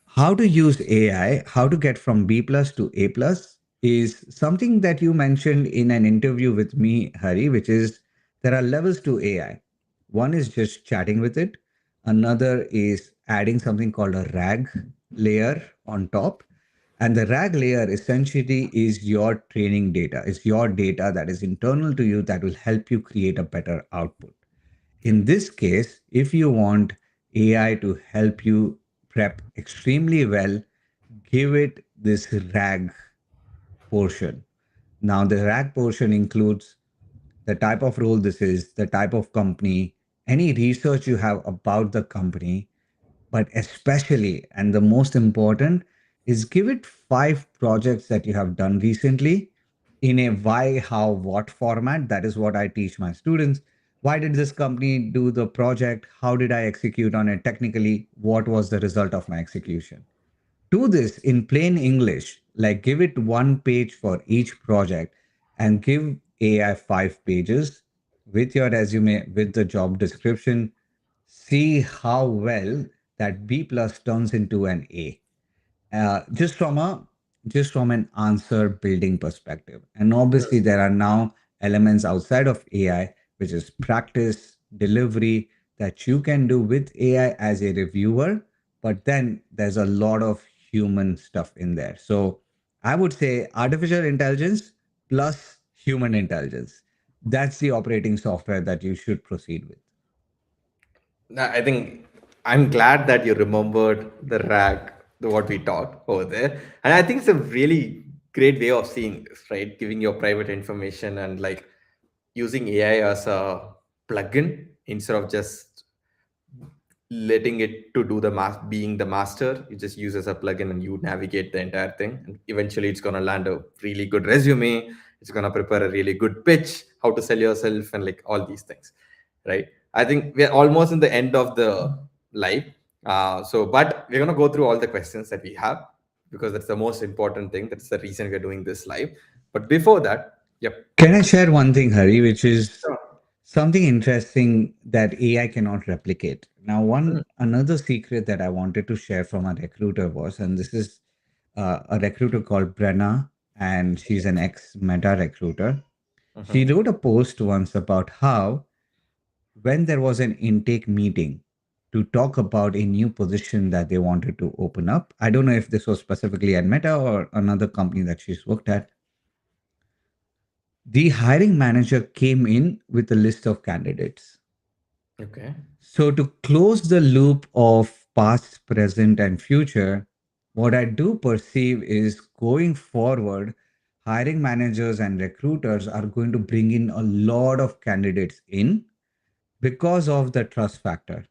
how to use AI, how to get from B plus to A plus is something that you mentioned in an interview with me, Hari, which is there are levels to AI. One is just chatting with it. Another is adding something called a RAG layer on top. And the RAG layer essentially is your training data. It's your data that is internal to you that will help you create a better output. In this case, if you want AI to help you prep extremely well, give it this RAG portion. Now, the RAG portion includes the type of role this is, the type of company, any research you have about the company, but especially, and the most important, is give it 5 projects that you have done recently in a why, how, what format. That is what I teach my students. Why did this company do the project? How did I execute on it technically? What was the result of my execution? Do this in plain English, like give it 1 page for each project and give AI 5 pages with your resume, with the job description. See how well that B plus turns into an A, just from a just from an answer building perspective. And obviously there are now elements outside of AI, which is practice delivery, that you can do with AI as a reviewer, but then there's a lot of human stuff in there. So I would say artificial intelligence plus human intelligence, that's the operating software that you should proceed with. I think I'm glad that you remembered the rag, what we talked over there. And I think it's a really great way of seeing this, right? Giving your private information and like using AI as a plugin instead of just letting it to do the being the master. You just use as a plugin and you navigate the entire thing, and eventually it's going to land a really good resume. It's going to prepare a really good pitch, how to sell yourself, and like all these things, right? I think we're almost in the end of the live, so but we're going to go through all the questions that we have, because that's the most important thing. That's the reason we're doing this live. But before that, yep. Can I share one thing, Hari, which is Sure. something interesting that AI cannot replicate? Now, Mm. one another secret that I wanted to share from a recruiter was, and this is a recruiter called Brenna, and she's an ex Meta recruiter. She Mhm. wrote a post once about how when there was an intake meeting to talk about a new position that they wanted to open up. I don't know if this was specifically at Meta or another company that she's worked at. The hiring manager came in with a list of candidates. Okay. So, to close the loop of past, present, and future, what I do perceive is going forward, hiring managers and recruiters are going to bring in a lot of candidates in because of the trust factor.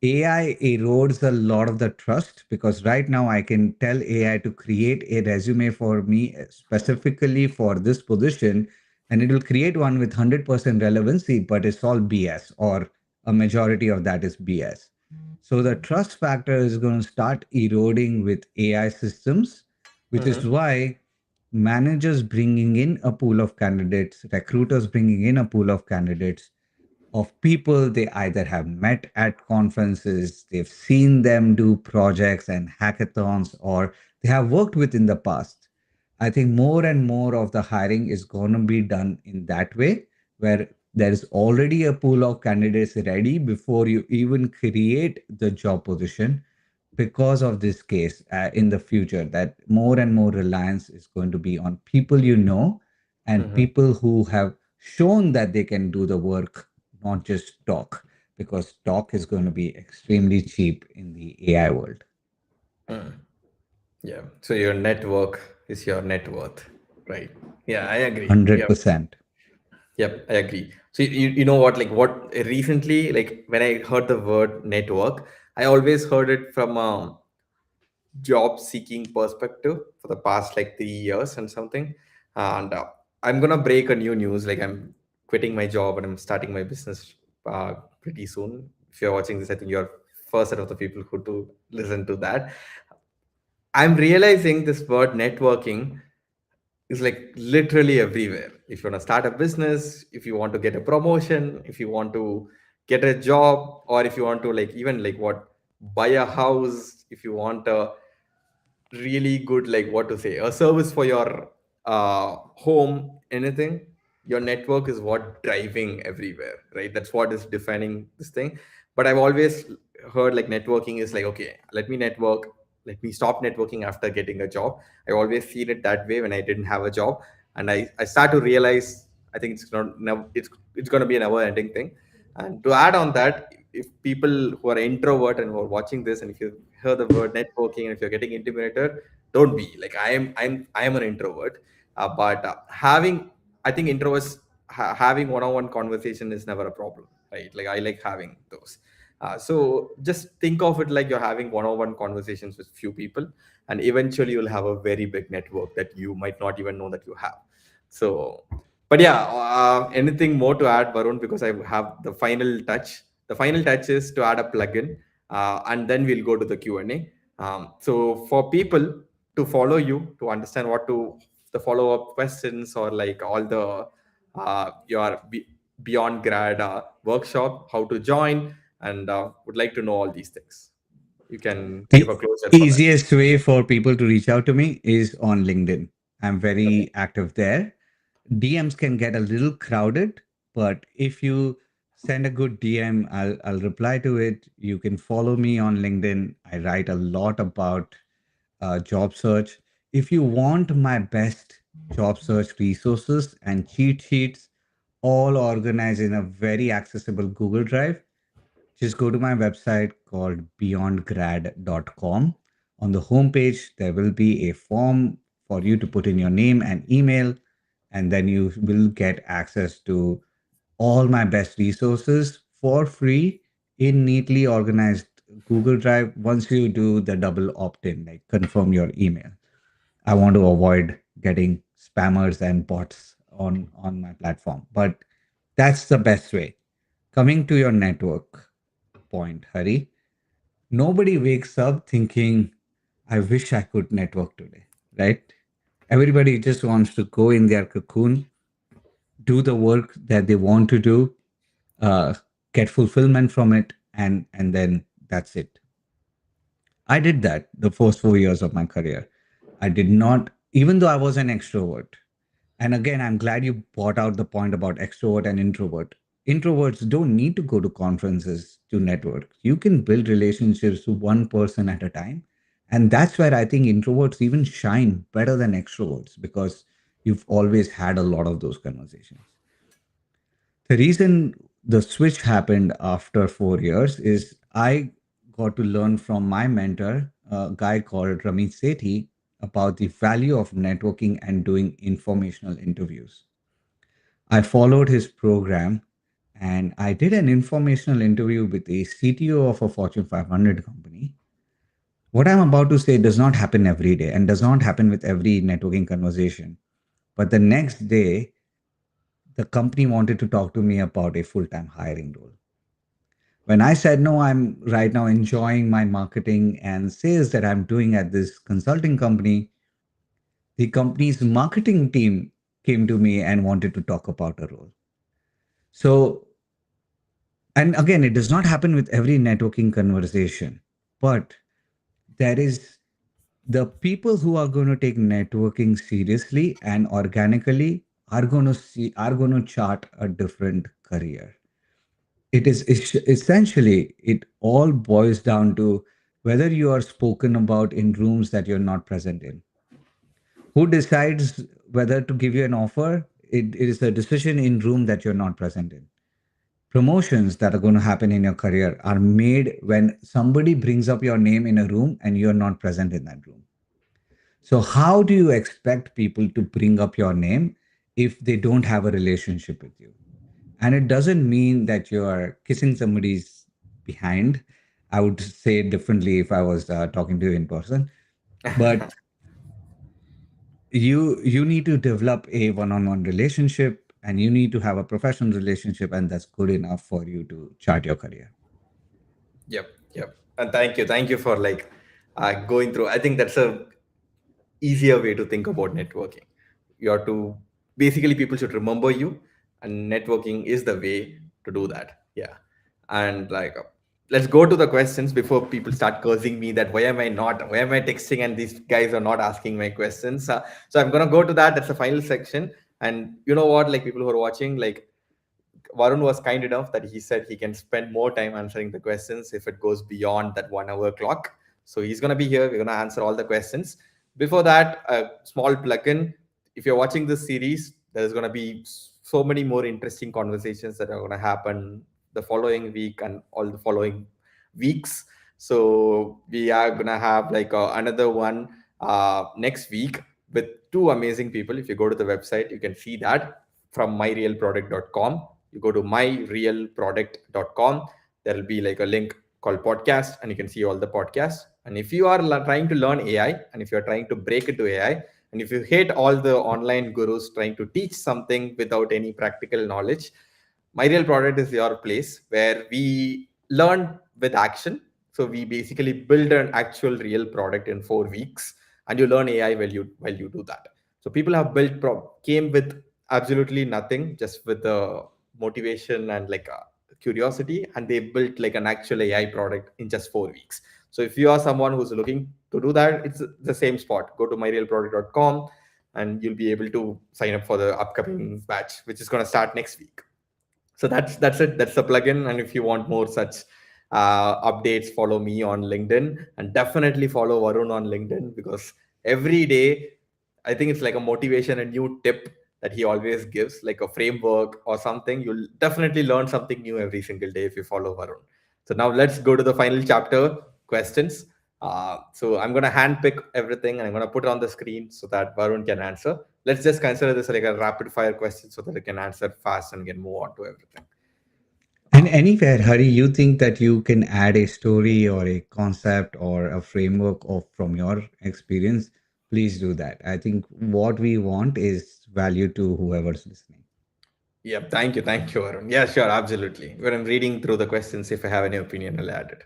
AI erodes a lot of the trust because right now I can tell AI to create a resume for me specifically for this position, and it will create one with 100% relevancy, but it's all BS, or a majority of that is BS. So the trust factor is going to start eroding with AI systems, which is Mm-hmm. why managers bringing in a pool of candidates, recruiters bringing in a pool of candidates of people they either have met at conferences, they've seen them do projects and hackathons, or they have worked with in the past. I think more and more of the hiring is going to be done in that way, where there is already a pool of candidates ready before you even create the job position. Because of this case, in the future, that more and more reliance is going to be on people you know and Mm-hmm. people who have shown that they can do the work, not just talk, because talk is going to be extremely cheap in the AI world. Mm. Yeah. So your network is your net worth, right? Yeah, I agree. Yep. 100%. Yep, I agree. So you know what, like what recently, like when I heard the word network, I always heard it from a job seeking perspective for the past like 3 years and something. And I'm gonna break a new news. Like I'm quitting my job and I'm starting my business pretty soon. If you're watching this, I think you're first set of the people who to listen to that. I'm realizing this word networking is like literally everywhere. If you want to start a business, if you want to get a promotion, if you want to get a job, or if you want to like even like what buy a house, if you want a really good like what to say a service for your home, anything, your network is what driving everywhere, right? That's what is defining this thing. But I've always heard like networking is like, okay, let me network, let me stop networking after getting a job. I always seen it that way when I didn't have a job. And I start to realize I think it's not never, it's going to be a never ending thing. And to add on that, if people who are introvert and who are watching this, and if you hear the word networking and if you're getting intimidated, don't be like I am an introvert. But having, I think introverts having one-on-one conversation is never a problem, right? Like I like having those. So just think of it like you're having one-on-one conversations with few people, and eventually you'll have a very big network that you might not even know that you have. So but yeah, anything more to add, Varun? Because I have the final touch. The final touch is to add a plugin, and then we'll go to the Q and A. So for people to follow you, to understand what to the follow up questions or like all the your beyond grad workshop, how to join, and would like to know all these things. You can give The a closure for that. easiest way for people to reach out to me is on LinkedIn. I'm Okay. very active there. DMs can get a little crowded, but if you send a good DM, I'll reply to it. You can follow me on LinkedIn. I write a lot about job search. If you want my best job search resources and cheat sheets, all organized in a very accessible Google Drive, just go to my website called beyondgrad.com. On the homepage, there will be a form for you to put in your name and email, and then you will get access to all my best resources for free in neatly organized Google Drive once you do the double opt in, like confirm your email. I want to avoid getting spammers and bots on my platform, but that's the best way. Coming to your network point, Hari, nobody wakes up thinking, I wish I could network today, right? Everybody just wants to go in their cocoon, do the work that they want to do, uh, get fulfillment from it, and then that's it. I did that the first 4 years of my career. I did not, even though I was an extrovert. And again, I'm glad you brought out the point about extrovert and introvert. Introverts don't need to go to conferences to network. You can build relationships with one person at a time. And that's where I think introverts even shine better than extroverts because you've always had a lot of those conversations. The reason the switch happened after 4 years is I got to learn from my mentor, a guy called Ramit Sethi, about the value of networking and doing informational interviews. I followed his program and I did an informational interview with a CTO of a Fortune 500 company. What I'm about to say does not happen every day and does not happen with every networking conversation. But the next day, the company wanted to talk to me about a full time hiring role. When I said no, I'm right now enjoying my marketing and sales that I'm doing at this consulting company, the company's marketing team came to me and wanted to talk about a role. So, and again, it does not happen with every networking conversation, but there is the people who are going to take networking seriously and organically are going to chart a different career. It is essentially, it all boils down to whether you are spoken about in rooms that you're not present in. Who decides whether to give you an offer? It is a decision in room that you're not present in. Promotions that are going to happen in your career are made when somebody brings up your name in a room and you're not present in that room. So how do you expect people to bring up your name if they don't have a relationship with you? And it doesn't mean that you are kissing somebody's behind. I would say it differently if I was talking to you in person. But you need to develop a one-on-one relationship, and you need to have a professional relationship, and that's good enough for you to chart your career. Yep, yep. And thank you for like going through. I think that's a easier way to think about networking. You have to basically people should remember you, and networking is the way to do that. Yeah, and like let's go to the questions before people start cursing me that why am I texting and these guys are not asking my questions. So I'm gonna go to that. That's the final section. And you know what? Like people who are watching, like Varun was kind enough that he said he can spend more time answering the questions if it goes beyond that 1 hour clock. So he's going to be here. We're going to answer all the questions. Before that, a small plug-in. If you're watching this series, there's going to be so many more interesting conversations that are going to happen the following week and all the following weeks. So we are going to have like another one next week with two amazing people. If you go to the website, you can see that from myrealproduct.com. You go to myrealproduct.com. There will be like a link called podcast, and you can see all the podcasts. And if you are trying to learn AI, and if you're trying to break into AI, and if you hate all the online gurus trying to teach something without any practical knowledge, my real product is your place where we learn with action. So we basically build an actual real product in 4 weeks, and you learn AI while you do that. So people have came with absolutely nothing, just with the motivation and like curiosity, and they built like an actual AI product in just 4 weeks. So if you are someone who's looking to do that, it's the same spot. Go to myrealproduct.com and you'll be able to sign up for the upcoming batch, which is going to start next week. So that's it. That's the plugin. And if you want more such updates, follow me on LinkedIn, and definitely follow Varun on LinkedIn, because every day I think it's like a motivation, a new tip that he always gives, like a framework or something. You'll definitely learn something new every single day if you follow Varun. So now let's go to the final chapter, questions. So I'm going to handpick everything and I'm going to put it on the screen so that Varun can answer. Let's just consider this like a rapid fire question so that I can answer fast and can move on to everything. And anywhere, Hari, you think that you can add a story or a concept or a framework of from your experience, please do that. I think what we want is value to whoever's listening. Yeah, thank you, Varun. Yeah, sure, absolutely. When I'm reading through the questions, if I have any opinion, I'll add it.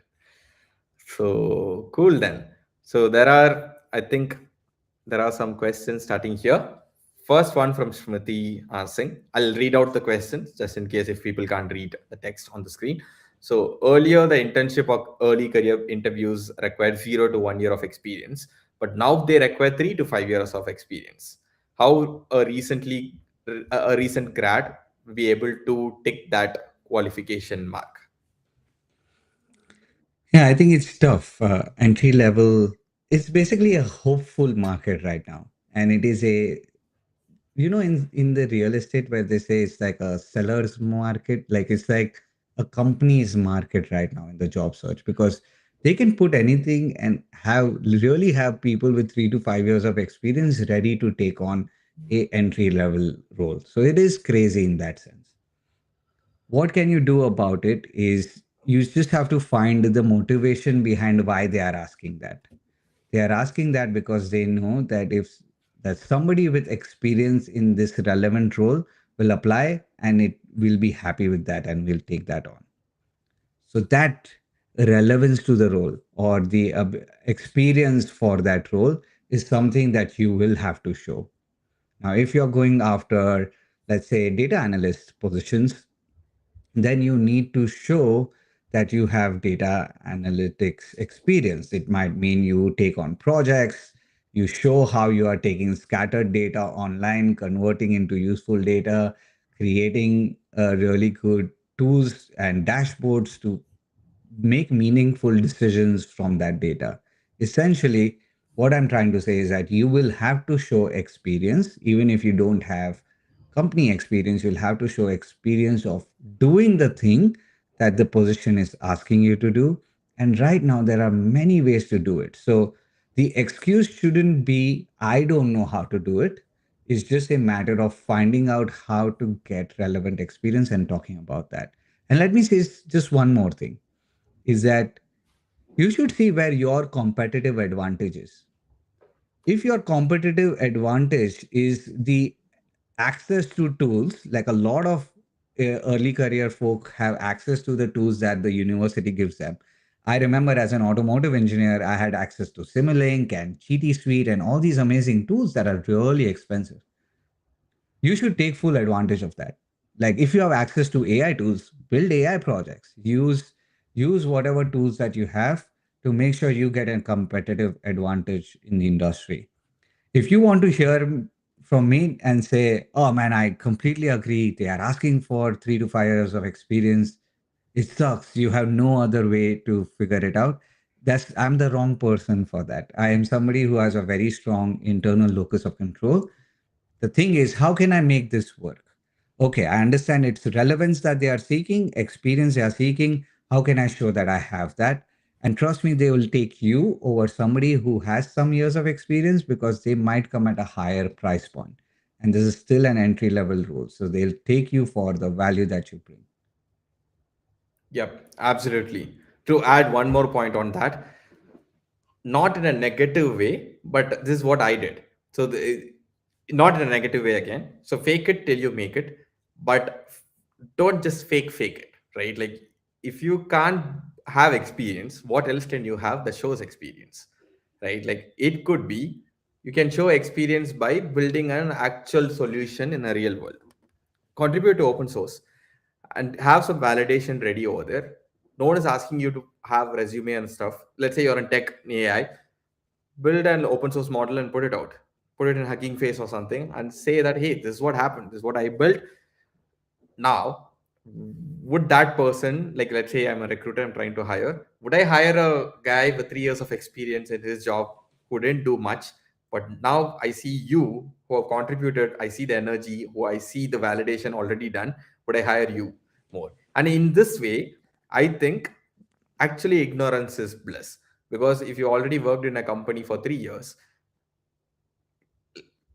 So cool then. So I think there are some questions starting here. First one from Smriti Singh. I'll read out the questions just in case if people can't read the text on the screen. So earlier, the internship or early career interviews required 0 to 1 year of experience, but now they require 3 to 5 years of experience. How a recent grad will be able to tick that qualification mark? Yeah, I think it's tough. Entry level, it's basically a hopeful market right now. And it is a, in the real estate where they say it's like a seller's market, like it's like a company's market right now in the job search, because they can put anything and have people with 3 to 5 years of experience ready to take on a entry level role. So it is crazy in that sense. What can you do about it is you just have to find the motivation behind why they are asking that. They are asking that because they know that if that somebody with experience in this relevant role will apply and it will be happy with that and will take that on. So that relevance to the role or the experience for that role is something that you will have to show. Now, if you're going after, let's say, data analyst positions, then you need to show that you have data analytics experience. It might mean you take on projects, you show how you are taking scattered data online, converting into useful data, creating really good tools and dashboards to make meaningful decisions from that data. Essentially, what I'm trying to say is that you will have to show experience, even if you don't have company experience, you'll have to show experience of doing the thing that the position is asking you to do. And right now, there are many ways to do it. So the excuse shouldn't be, I don't know how to do it. It's just a matter of finding out how to get relevant experience and talking about that. And let me say just one more thing is that you should see where your competitive advantage is. If your competitive advantage is the access to tools, like a lot of early career folk have access to the tools that the university gives them. I remember as an automotive engineer, I had access to Simulink and GT Suite and all these amazing tools that are really expensive. You should take full advantage of that. Like if you have access to AI tools, build AI projects, use whatever tools that you have to make sure you get a competitive advantage in the industry. If you want to hear from me and say, oh man, I completely agree, they are asking for 3 to 5 years of experience, it sucks, you have no other way to figure it out, that's I'm the wrong person for that. I am somebody who has a very strong internal locus of control. The thing is, how can I make this work? Okay, I understand it's relevance that they are seeking, experience they are seeking. How can I show that I have that? And trust me, they will take you over somebody who has some years of experience because they might come at a higher price point. And this is still an entry level role. So they'll take you for the value that you bring. Yep, absolutely. To add one more point on that, not in a negative way, but this is what I did. So, not in a negative way again. So, fake it till you make it, but don't just fake it, right? Like, if you can't have experience, what else can you have that shows experience, right? Like, it could be you can show experience by building an actual solution in a real world, contribute to open source, and have some validation ready over there. No one is asking you to have resume and stuff. Let's say you're in tech AI, build an open source model and put it out, put it in Hugging Face or something, and say that, hey, this is what happened, this is what I built. Now, would that person, like, let's say I'm a recruiter, I'm trying to hire, would I hire a guy with 3 years of experience in his job who didn't do much? But now I see you who have contributed, I see the energy, who I see the validation already done. Would I hire you more? And in this way, I think actually ignorance is bliss, because if you already worked in a company for 3 years,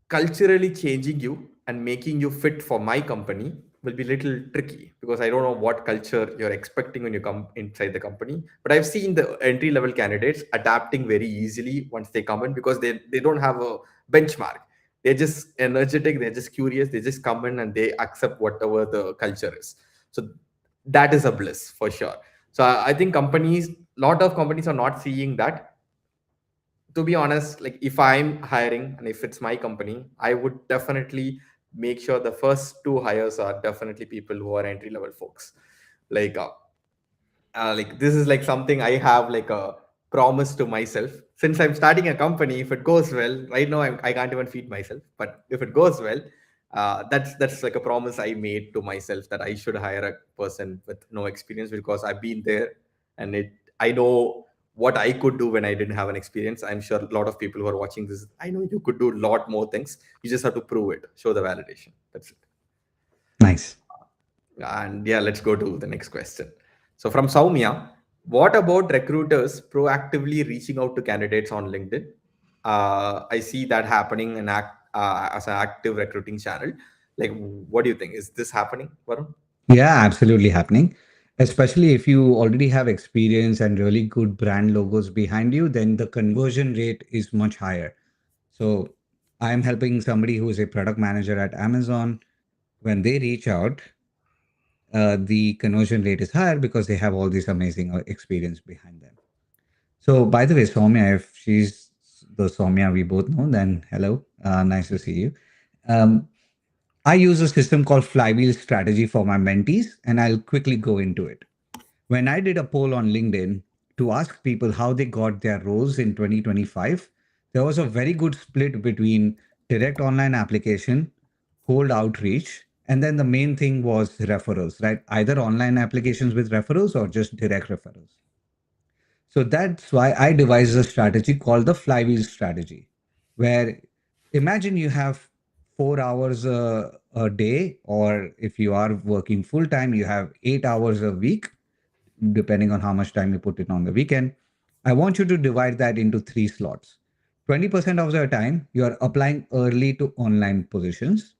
culturally changing you and making you fit for my company will be little tricky, because I don't know what culture you're expecting when you come inside the company. But I've seen the entry level candidates adapting very easily once they come in, because they don't have a benchmark. They're just energetic, they're just curious, they just come in and they accept whatever the culture is. So that is a bliss for sure. So I think companies, lot of companies are not seeing that. To be honest, like if I'm hiring and if it's my company, I would definitely make sure the first two hires are definitely people who are entry level folks. Like like this is like something I have like a promise to myself. Since I'm starting a company, if it goes well, right now I can't even feed myself, but if it goes well, that's like a promise I made to myself, that I should hire a person with no experience, because I've been there, and it I know what I could do when I didn't have an experience. I'm sure a lot of people who are watching this, I know you could do a lot more things. You just have to prove it, show the validation. That's it. Nice. And yeah, let's go to the next question. So from Soumya, what about recruiters proactively reaching out to candidates on LinkedIn? I see that happening as an active recruiting channel. Like, what do you think? Is this happening, Varun? Yeah, absolutely happening. Especially if you already have experience and really good brand logos behind you, then the conversion rate is much higher. So I'm helping somebody who is a product manager at Amazon. When they reach out, the conversion rate is higher because they have all this amazing experience behind them. So, by the way, Soumya, if she's the Soumya we both know, then hello, nice to see you. Um, I use a system called Flywheel Strategy for my mentees, and I'll quickly go into it. When I did a poll on LinkedIn to ask people how they got their roles in 2025, there was a very good split between direct online application, cold outreach, and then the main thing was referrals, right? Either online applications with referrals or just direct referrals. So that's why I devised a strategy called the flywheel strategy, where imagine you have 4 hours a day, or if you are working full time, you have 8 hours a week, depending on how much time you put it on the weekend. I want you to divide that into three slots. 20% of the time, you are applying early to online positions.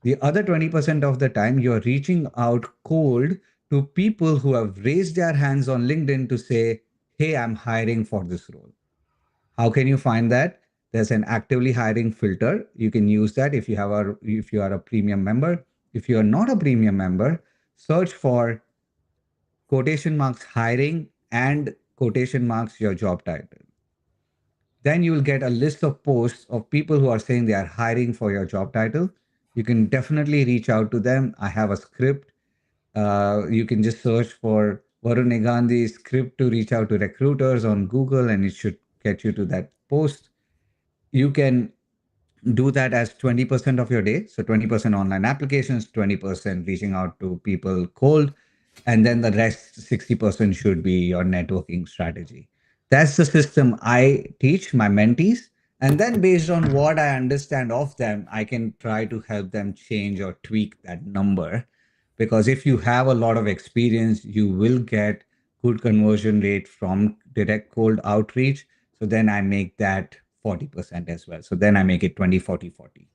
The other 20% of the time, you're reaching out cold to people who have raised their hands on LinkedIn to say, hey, I'm hiring for this role. How can you find that? There's an actively hiring filter. You can use that if you are a premium member. If you are not a premium member, search for quotation marks hiring and quotation marks your job title. Then you will get a list of posts of people who are saying they are hiring for your job title. You can definitely reach out to them. I have a script. You can just search for Varun Negandhi script to reach out to recruiters on Google, and it should get you to that post. You can do that as 20% of your day. So 20% online applications, 20% reaching out to people cold, and then the rest 60% should be your networking strategy. That's the system I teach my mentees. And then based on what I understand of them, I can try to help them change or tweak that number. Because if you have a lot of experience, you will get good conversion rate from direct cold outreach. So then I make that 40% as well. So then I make it 20, 40, 40.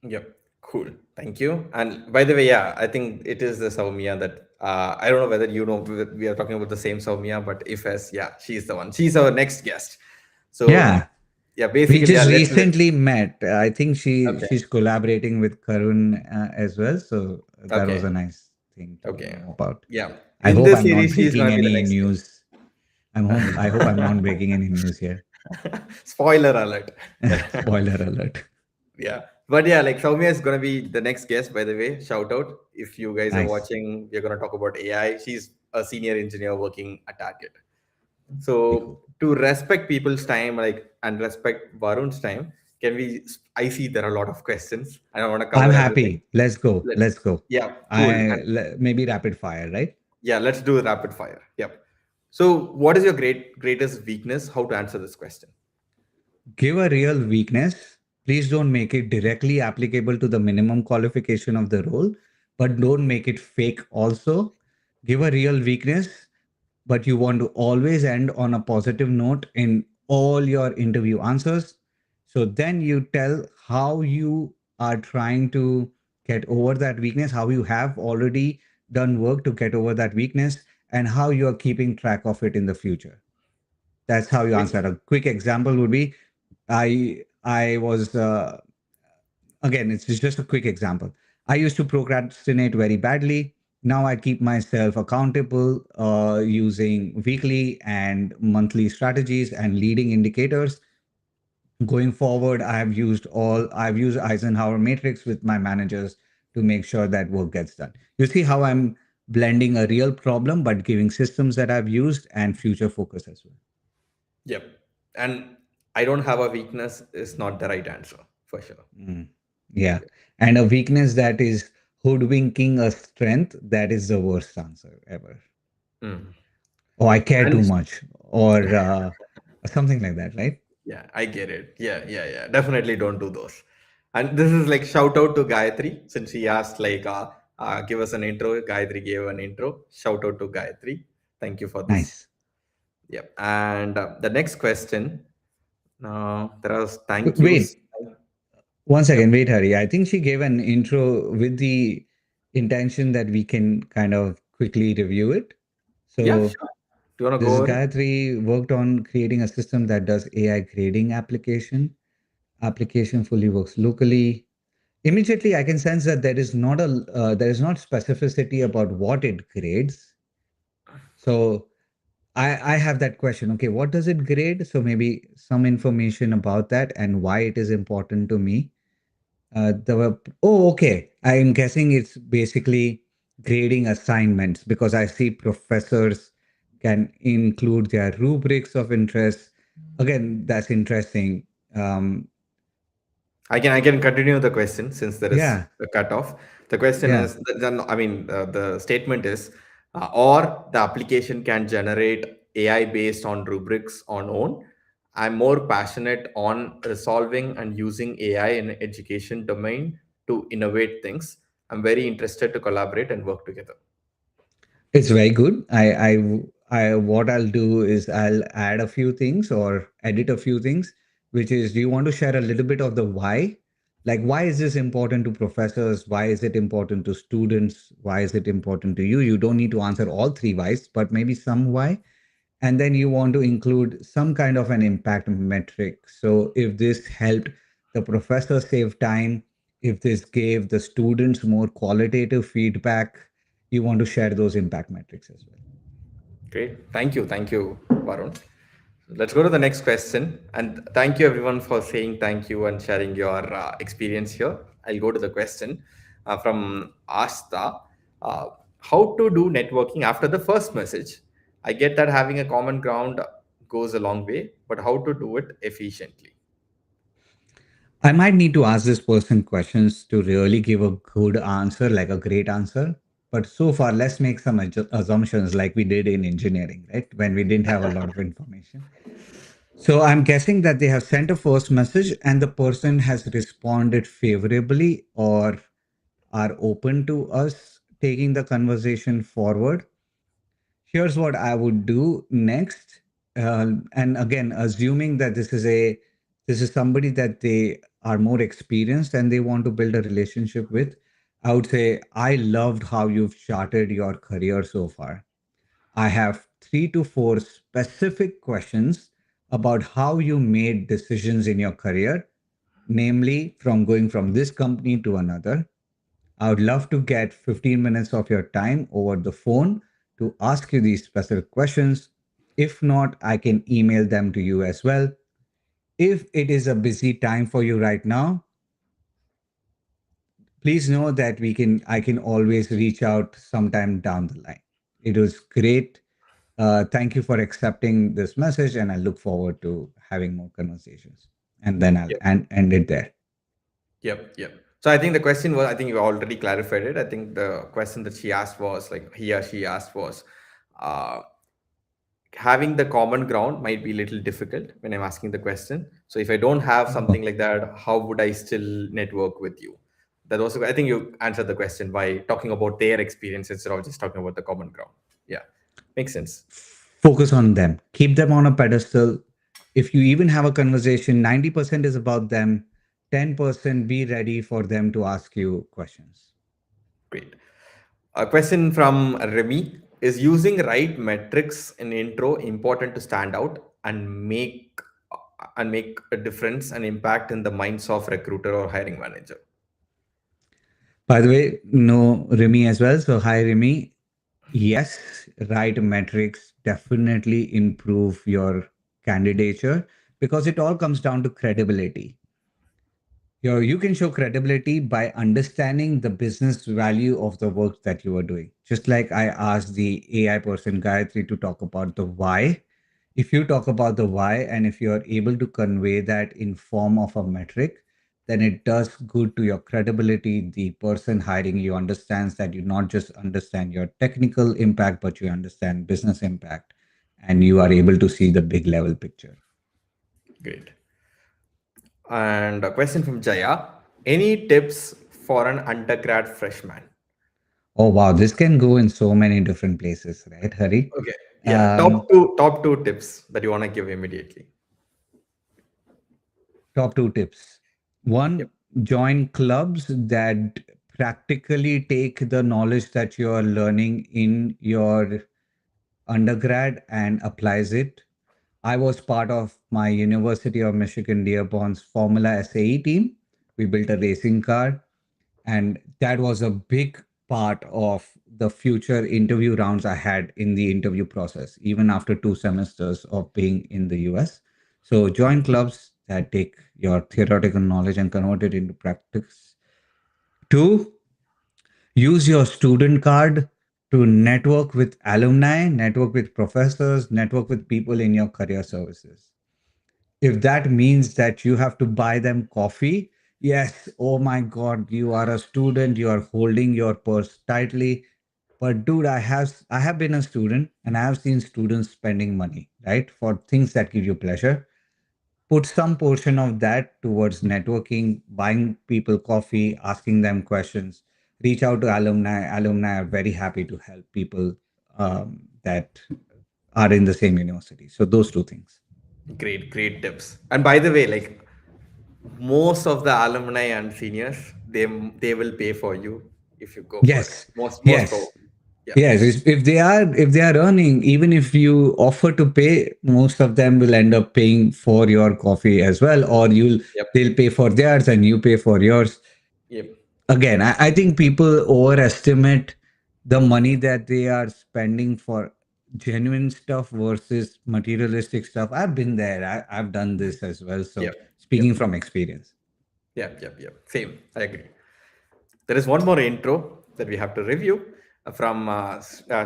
Yep. Cool. Thank you. And by the way, yeah, I think it is the Soumya that I don't know whether you know we are talking about the same Soumya, but if as yeah, she's the one. She's our next guest. So Yeah. yeah, We basically, yeah, just let recently met. I think okay. she's collaborating with Karun as well. So that was a Okay. nice thing to Okay. know about. Yeah. I In hope this I'm not series, she's breaking gonna be the any next news. I hope I'm not breaking any news here. guest. Spoiler alert. Spoiler alert. Yeah. But yeah, like Soumya is gonna be the next guest, by the way. Shout out. If you guys are Nice. watching, we're gonna talk about AI. She's a senior engineer working at Target. Pretty So cool. to respect people's time, like and respect Varun's time, can we I see there are a lot of questions. I don't want to I'm cover everything. happy. Let's go. Let's Let's go. yeah, cool. And Maybe rapid fire, right? yeah, let's do rapid fire. Yep. So what is your greatest weakness? How to answer this question? Give a real weakness. Please don't make it directly applicable to the minimum qualification of the role, but don't make it fake also. Give a real weakness, but you want to always end on a positive note in all your interview answers. So then you tell how you are trying to get over that weakness, how you have already done work to get over that weakness, and how you are keeping track of it in the future. That's how you answer. A quick example would be I was again, it's just a quick example. I used to procrastinate very badly. Now I keep myself accountable using weekly and monthly strategies and leading indicators. Going forward, I've used Eisenhower matrix with my managers to make sure that work gets done. You see how I'm blending a real problem but giving systems that I've used and future focus as well. Yep. And I don't have a weakness is not the right answer for sure. Mm, yeah. And a weakness that is hoodwinking a strength, that is the worst answer ever. Mm. Oh, I care And too much, or something like that, right? yeah, I get it. Yeah, yeah, yeah. Definitely don't do those. And this is like shout out to Gayatri since she asked like give us an intro. Gayatri gave an intro. Shout out to Gayatri. Thank you for this. Nice. Yep. And the next question. There was thank yous. Wait, one Yep. second. Wait, Hari. I think she gave an intro with the intention that we can kind of quickly review it. Yeah, So, sure. Do you want to this go is over it? Gayatri worked on creating a system that does AI grading application. Application fully works locally. Immediately, I can sense that there is not specificity about what it grades. So I have that question. Okay, what does it grade? So maybe some information about that and why it is important to me. Okay. I'm guessing it's basically grading assignments because I see professors can include their rubrics of interest. Again, that's interesting. Um, I can continue the question since there is yeah, a cutoff. The question yeah. is, the statement is, or the application can generate AI based on rubrics on own. I'm more passionate on resolving and using AI in education domain to innovate things. I'm very interested to collaborate and work together. It's very good. What I'll do is I'll add a few things or edit a few things, which is, do you want to share a little bit of the why? Like, why is this important to professors? Why is it important to students? Why is it important to you? You don't need to answer all three whys, but maybe some why. And then you want to include some kind of an impact metric. So if this helped the professor save time, if this gave the students more qualitative feedback, you want to share those impact metrics as well. Great. Thank you, Varun. Let's go to the next question. And thank you, everyone, for saying thank you and sharing your experience here. I'll go to the question from Asta. Uh, how to do networking after the first message? I get that having a common ground goes a long way, but how to do it efficiently? I might need to ask this person questions to really give a good answer, like a great answer. But so far, let's make some assumptions like we did in engineering, right? When we didn't have a lot of information. So I'm guessing that they have sent a first message and the person has responded favorably or are open to us taking the conversation forward. Here's what I would do next. And again, assuming that this is somebody that they are more experienced and they want to build a relationship with, I would say, I loved how you've charted your career so far. I have 3 to 4 specific questions about how you made decisions in your career, namely from going from this company to another. I would love to get 15 minutes of your time over the phone to ask you these specific questions. If not, I can email them to you as well. If it is a busy time for you right now, please know that I can always reach out sometime down the line. It was great. Thank you for accepting this message, and I look forward to having more conversations. And then I'll end it there. Yep. So I think the question was, I think you already clarified it. I think the question that she asked was like he or she asked was, uh, having the common ground might be a little difficult when I'm asking the question. So if I don't have something like that, how would I still network with you? That also, I think you answered the question by talking about their experience instead of just talking about the common ground. Yeah, makes sense. Focus on them, keep them on a pedestal. If you even have a conversation, 90% is about them, 10% be ready for them to ask you questions. Great. A question from Remy: is using right metrics in intro important to stand out and make a difference and impact in the minds of recruiter or hiring manager? By the way, no Remy as well. So hi Remy. Yes, right metrics definitely improve your candidature because it all comes down to credibility. You can show credibility by understanding the business value of the work that you are doing. Just like I asked the AI person Gayatri to talk about the why. If you talk about the why and if you are able to convey that in form of a metric, then it does good to your credibility. The person hiring you understands that you not just understand your technical impact, but you understand business impact, and you are able to see the big level picture. Great. And a question from Jaya: any tips for an undergrad freshman? Oh wow, this can go in so many different places, right, Hari? Okay. Yeah. Um, Top two tips that you want to give immediately. Top two tips. Yep. One, join clubs that practically take the knowledge that you are learning in your undergrad and applies it. I was part of my University of Michigan Dearborn's Formula SAE team. We built a racing car. And that was a big part of the future interview rounds I had in the interview process, even after 2 semesters of being in the US. So, join clubs that take your theoretical knowledge and convert it into practice. Two, use your student card to network with alumni, network with professors, network with people in your career services. If that means that you have to buy them coffee, yes, oh my God, you are a student, you are holding your purse tightly. But dude, I have been a student and I have seen students spending money, right? For things that give you pleasure. Put some portion of that towards networking, buying people coffee, asking them questions. Reach out to alumni. Alumni are very happy to help people that are in the same university. So those two things. Great, great tips. And by the way, like most of the alumni and seniors, they will pay for you if you go for it. Yes, Most yes, probably. Yeah. yes. If they are earning, even if you offer to pay, most of them will end up paying for your coffee as well, or Yep. they'll pay for theirs and you pay for yours. Yep. Again, I think people overestimate the money that they are spending for genuine stuff versus materialistic stuff. I've been there. I've done this as well. So Yep. Yep. speaking from experience. Yep. Yep. Yep. Same. I agree. There is one more intro that we have to review from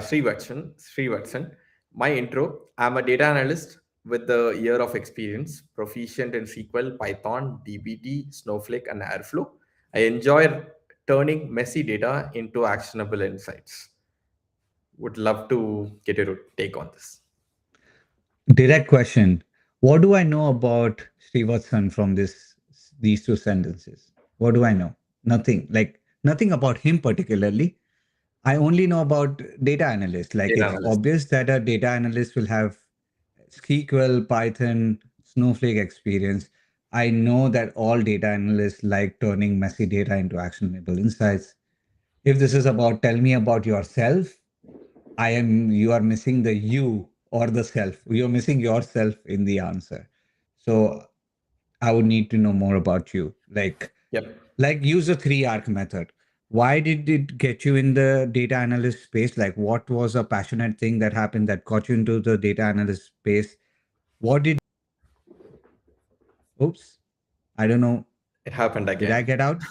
Srivatsan. My intro: I'm a data analyst with the year of experience, proficient in SQL, Python, DBT, Snowflake, and Airflow. I enjoy turning messy data into actionable insights. Would love to get your take on this. Direct question. What do I know about Srivatsan from these two sentences? What do I know? Nothing. Like nothing about him particularly. I only know about data analyst. Like Data it's analyst. obvious that a data analyst will have SQL, Python, Snowflake experience. I know that all data analysts like turning messy data into actionable insights. If this is about tell me about yourself, you are missing the you or the self. You're missing yourself in the answer. So I would need to know more about you. Yep. Like use the 3 arc method. Why did it get you in the data analyst space? Like what was a passionate thing that happened that got you into the data analyst space? What did oops, I don't know. It happened Did I again. get out?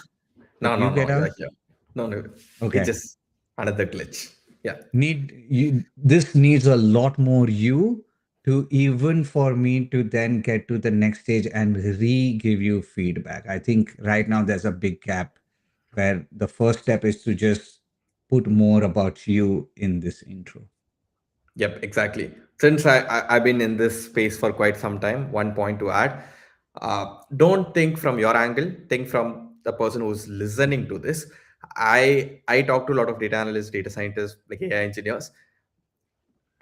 No, Did no, you no. get out? Like, yeah. No, no. It's Okay. just another glitch. Yeah. This needs a lot more you to even for me to then get to the next stage and re-give you feedback. I think right now there's a big gap where the first step is to just put more about you in this intro. Yep, exactly. Since I've been in this space for quite some time, one point to add: don't think from your angle. Think from the person who's listening to this. I talk to a lot of data analysts, data scientists, like AI engineers,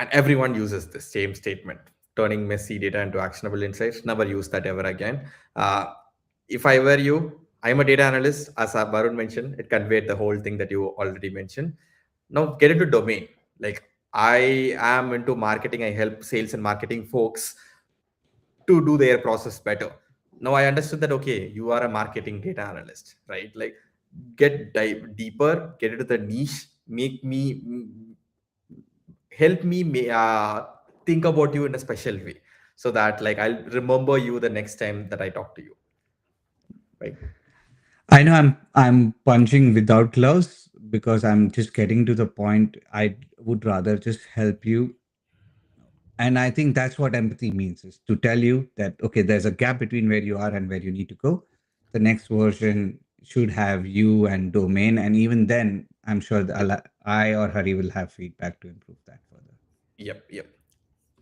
and everyone uses the same statement: turning messy data into actionable insights. Never use that ever again. Uh, if I were you, I'm a data analyst, as Varun mentioned. It conveyed the whole thing that you already mentioned. Now get into domain. Like, I am into marketing. I help sales and marketing folks to do their process better. Now I understood that, okay, you are a marketing data analyst, right? Like, get dive deeper, get into the niche, make me help me think about you in a special way, so that like I'll remember you the next time that I talk to you, right? I know I'm punching without gloves because I'm just getting to the point. I would rather just help you. And I think that's what empathy means is to tell you that, okay, there's a gap between where you are and where you need to go. The next version should have you and domain. And even then, I'm sure that Yep. I or Hari will have feedback to improve that further. Yep.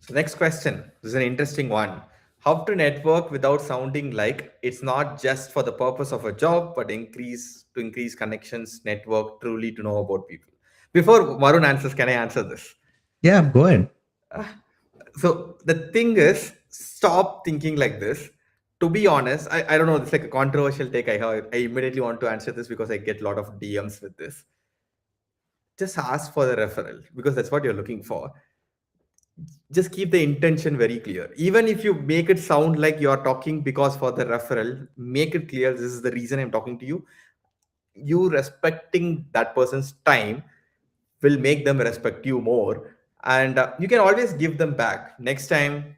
So next question. This is an interesting one. How to network without sounding like it's not just for the purpose of a job, but increase connections, network truly to know about people. Before Varun answers, can I answer this? Yeah, go ahead. So the thing is, stop thinking like this. To be honest, I don't know, it's like a controversial take I have. I immediately want to answer this because I get a lot of DMs with this. Just ask for the referral because that's what you're looking for. Just keep the intention very clear. Even if you make it sound like you're talking because for the referral, make it clear this is the reason I'm talking to you. you respecting that person's time will make them respect you more. And you can always give them back next time.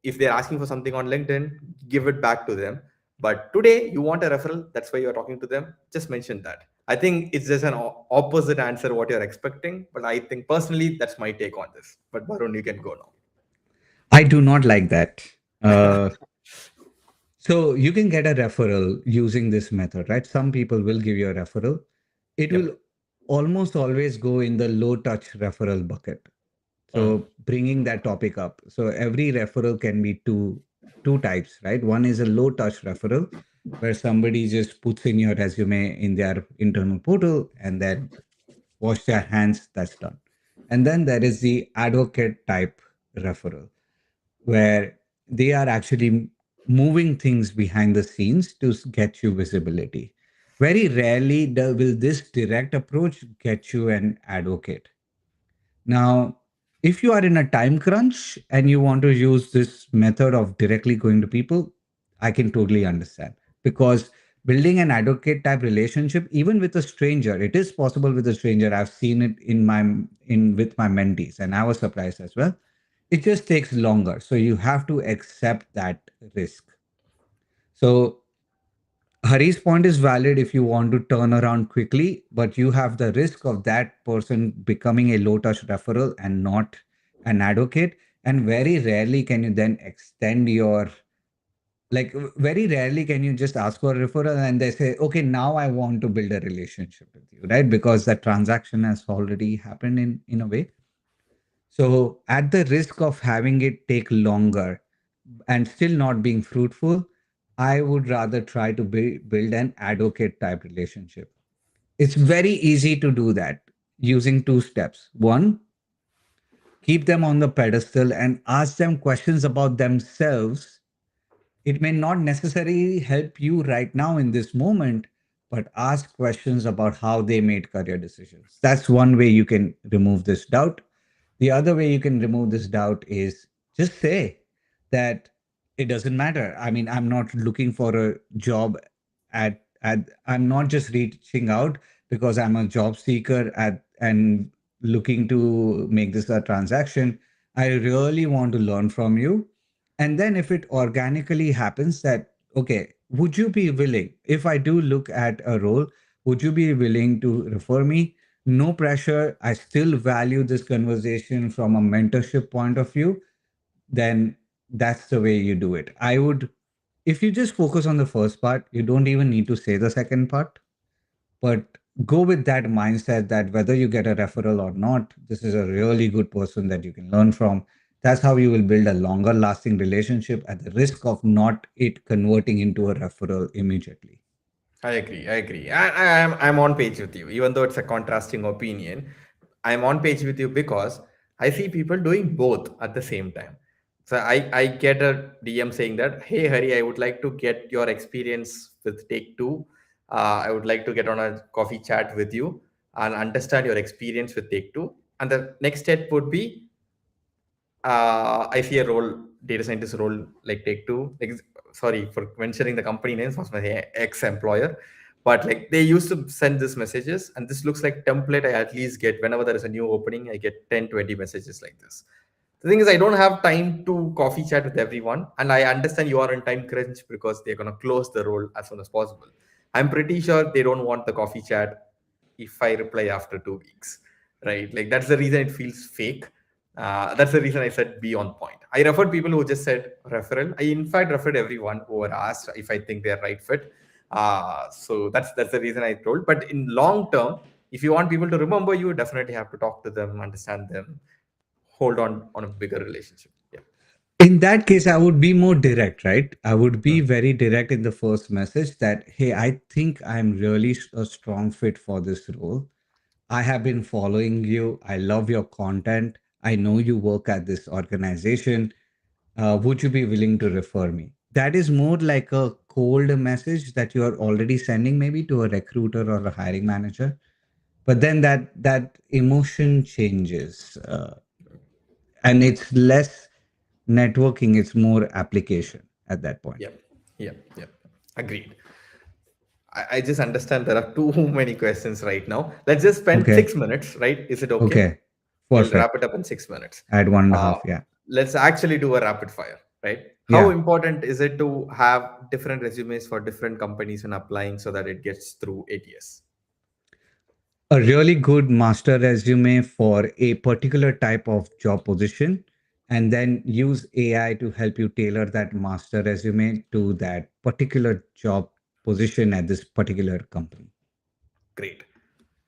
If they're asking for something on LinkedIn, give it back to them. But today you want a referral, that's why you're talking to them, just mention that. I think it's just an opposite answer what you're expecting, but I think personally that's my take on this. But Varun, you can go I do not like that. now. So you can get a referral using this method, right? Some people will give you a referral. It Yep. will almost always go in the low touch referral bucket. Mm. So bringing that topic up. So every referral can be two types, right? One is a low touch referral where somebody just puts in your resume in their internal portal and then wash their hands, that's done. And then there is the advocate type referral where they are actually moving things behind the scenes to get you visibility. Very rarely will this direct approach get you an advocate. Now, if you are in a time crunch and you want to use this method of directly going to people, I can totally understand because building an advocate type relationship, even with a stranger, it is possible with a stranger. I've seen it in with my mentees, and I was surprised as well. It just takes longer, so you have to accept that risk. So Hari's point is valid if you want to turn around quickly, but you have the risk of that person becoming a low touch referral and not an advocate. And very rarely can you then extend your, like, very rarely can you just ask for a referral and they say, okay, now I want to build a relationship with you, right? Because that transaction has already happened in a way. So, at the risk of having it take longer and still not being fruitful, I would rather try to build an advocate type relationship. It's very easy to do that using two steps. One, keep them on the pedestal and ask them questions about themselves. It may not necessarily help you right now in this moment, but ask questions about how they made career decisions. That's one way you can remove this doubt. The other way you can remove this doubt is just say that it doesn't matter. I mean, I'm not looking for a job at I'm not just reaching out because I'm a job seeker at and looking to make this a transaction. I really want to learn from you. And then if it organically happens that, okay, would you be willing, if I do look at a role, would you be willing to refer me? No pressure. I still value this conversation from a mentorship point of view. Then that's the way you do it. I would, if you just focus on the first part, you don't even need to say the second part, but go with that mindset that whether you get a referral or not, this is a really good person that you can learn from. That's how you will build a longer lasting relationship at the risk of not it converting into a referral immediately. I agree. I agree. I'm on page with you, even though it's a contrasting opinion. I'm on page with you because I see people doing both at the same time. So I get a DM saying that, hey, Hari, I would like to get your experience with Take Two. I would like to get on a coffee chat with you and understand your experience with Take Two. And the next step would be I see a role, data scientist role, like Take Two. Sorry for mentioning the company names, was my ex-employer, but like they used to send these messages, and this looks like template. I at least get whenever there is a new opening, I get 10, 20 messages like this. The thing is, I don't have time to coffee chat with everyone, and I understand you are in time crunch because they're gonna close the role as soon as possible. I'm pretty sure they don't want the coffee chat if I reply after 2 weeks, right? Like that's the reason it feels fake. That's the reason I said be on point. I referred people who just said referral. I in fact referred everyone who were asked if I think they're right fit. So that's the reason I told. But in long term, if you want people to remember you, definitely have to talk to them, understand them, hold on a bigger relationship. Yeah. In that case, I would be more direct, right? I would be Hmm. very direct in the first message that, hey, I think I'm really a strong fit for this role. I have been following you. I love your content. I know you work at this organization. Would you be willing to refer me? That is more like a cold message that you are already sending maybe to a recruiter or a hiring manager. But then that emotion changes, and it's less networking. It's more application at that point. Yep. Yep. Yep. Agreed. I just understand there are too many questions right now. Let's just spend Okay. 6 minutes, right? Is it okay? Okay. We'll wrap Perfect. it up in 6 minutes. At one and a Uh, half. Yeah. let's actually do a rapid fire, right? How Yeah. important is it to have different resumes for different companies when applying so that it gets through ATS? A really good master resume for a particular type of job position, and then use AI to help you tailor that master resume to that particular job position at this particular company. Great.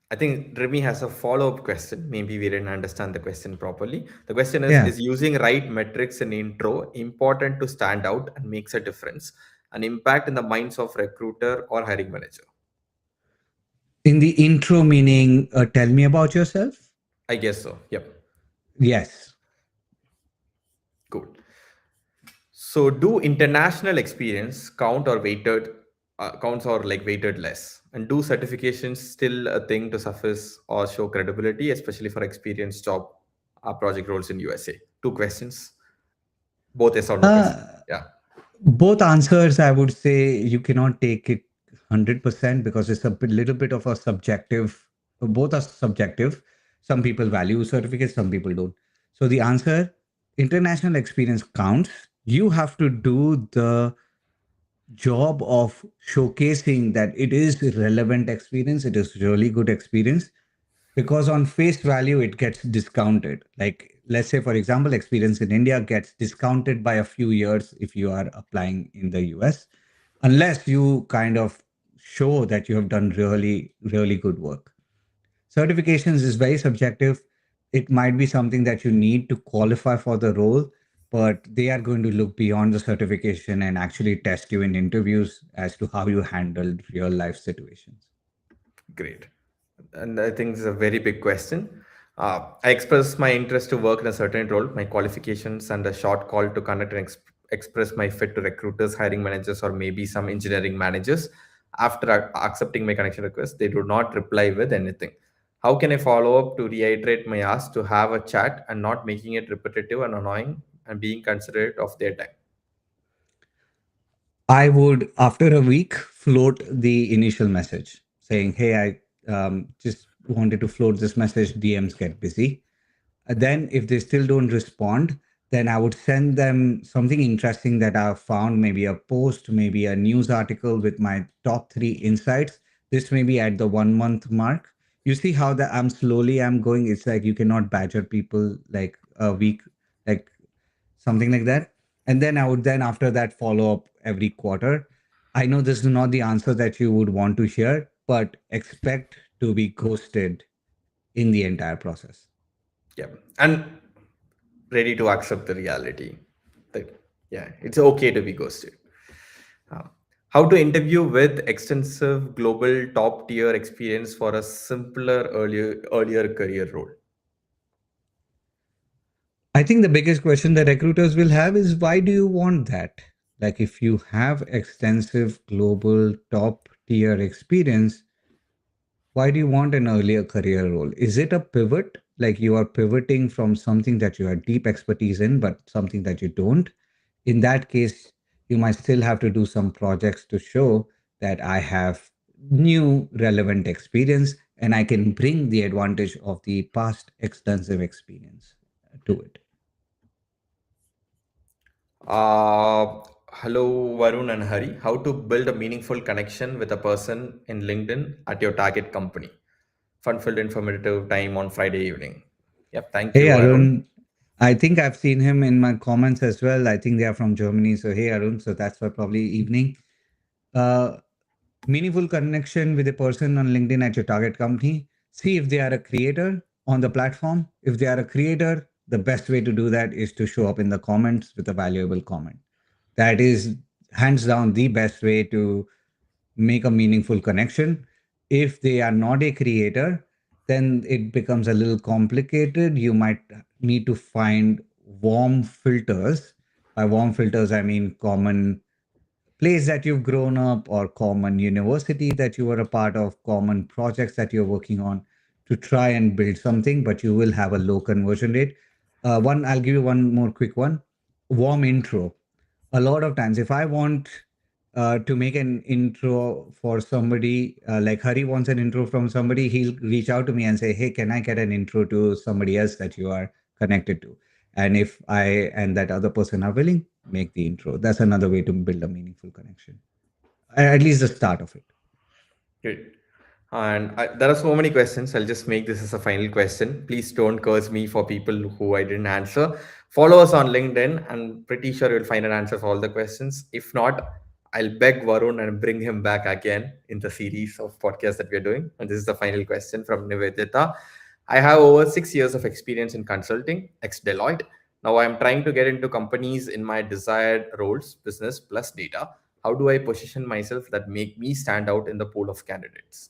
I think Remy has a follow-up question. Maybe we didn't understand the question properly. The question Yeah. is using right metrics in intro important to stand out and makes a difference, an impact in the minds of recruiter or hiring manager? In the intro, meaning tell me about yourself. I guess so. Yep. Yes. Cool. So do international experience count or weighted counts or like weighted less? And do certifications still a thing to suffice or show credibility, especially for experienced job project roles in USA? Two questions, both yes or no question. Uh, Yeah, Both answers, I would say you cannot take it 100% because it's little bit of a subjective, both are subjective. Some people value certificates, some people don't. So the answer, international experience counts. You have to do the job of showcasing that it is relevant experience, it is really good experience, because on face value it gets discounted. Like let's say for example, experience in India gets discounted by a few years if you are applying in the US, unless you kind of show that you have done really good work. Certifications is very subjective. It might be something that you need to qualify for the role, but they are going to look beyond the certification and actually test you in interviews as to how you handled real life situations. great. And I think it's a very big question. I express my interest to work in a certain role, my qualifications, and a short call to connect and express my fit to recruiters, hiring managers, or maybe some engineering managers. After accepting my connection request, they do not reply with anything. How can I follow up to reiterate my ask to have a chat and not making it repetitive and annoying and being considerate of their time? I would, after a week, float the initial message saying, hey, I just wanted to float this message. DMs get busy. Then, if they still don't respond, then I would send them something interesting that I've found, maybe a post, maybe a news article with my top three insights. This may be at the 1 month mark. You see how the I'm going. It's like you cannot badger people like a week, like something like that. And then I would then after that follow up every quarter. I know this is not the answer that you would want to hear, but expect to be ghosted in the entire process. Yeah. And ready to accept the reality that, yeah, it's okay to be ghosted. Uh, how to interview with extensive global top tier experience for a simpler earlier career role? I think the biggest question that recruiters will have is why do you want that? Like, if you have extensive global top tier experience, why do you want an earlier career role? Is it a pivot? Like, you are pivoting from something that you have deep expertise in, but something that you don't? In that case, you might still have to do some projects to show that I have new relevant experience and I can bring the advantage of the past extensive experience to it. Hello, Varun and Hari. How to build a meaningful connection with a person in LinkedIn at your target company? Fun-filled, informative time on Friday evening. Yep. Thank Hey you, Varun. Arun, I think I've seen him in my comments as well. I think they are from Germany. So hey Arun, so that's for probably evening. Uh, Meaningful connection with a person on LinkedIn at your target company. See if they are a creator on the platform. If they are a creator, the best way to do that is to show up in the comments with a valuable comment. That is hands down the best way to make a meaningful connection. If they are not a creator, then it becomes a little complicated. You might need to find warm filters. By warm filters, I mean common place that you've grown up or common university that you were a part of, common projects that you're working on to try and build something, but you will have a low conversion rate. I'll give you one more quick one. Warm intro. A lot of times, if I want to make an intro for somebody, like Hari wants an intro from somebody, he'll reach out to me and say, "Hey, can I get an intro to somebody else that you are connected to?" And if I and that other person are willing, make the intro. That's another way to build a meaningful connection, at least the start of it. Great. And there are so many questions. I'll just make this as a final question. Please don't curse me for people who I didn't answer. Follow us on LinkedIn. I'm pretty sure you'll find an answer for all the questions. If not, I'll beg Varun and bring him back again in the series of podcasts that we're doing. And this is the final question from Nivedita. I have over 6 years of experience in consulting, ex Deloitte. Now I'm trying to get into companies in my desired roles, business plus data. How do I position myself that make me stand out in the pool of candidates?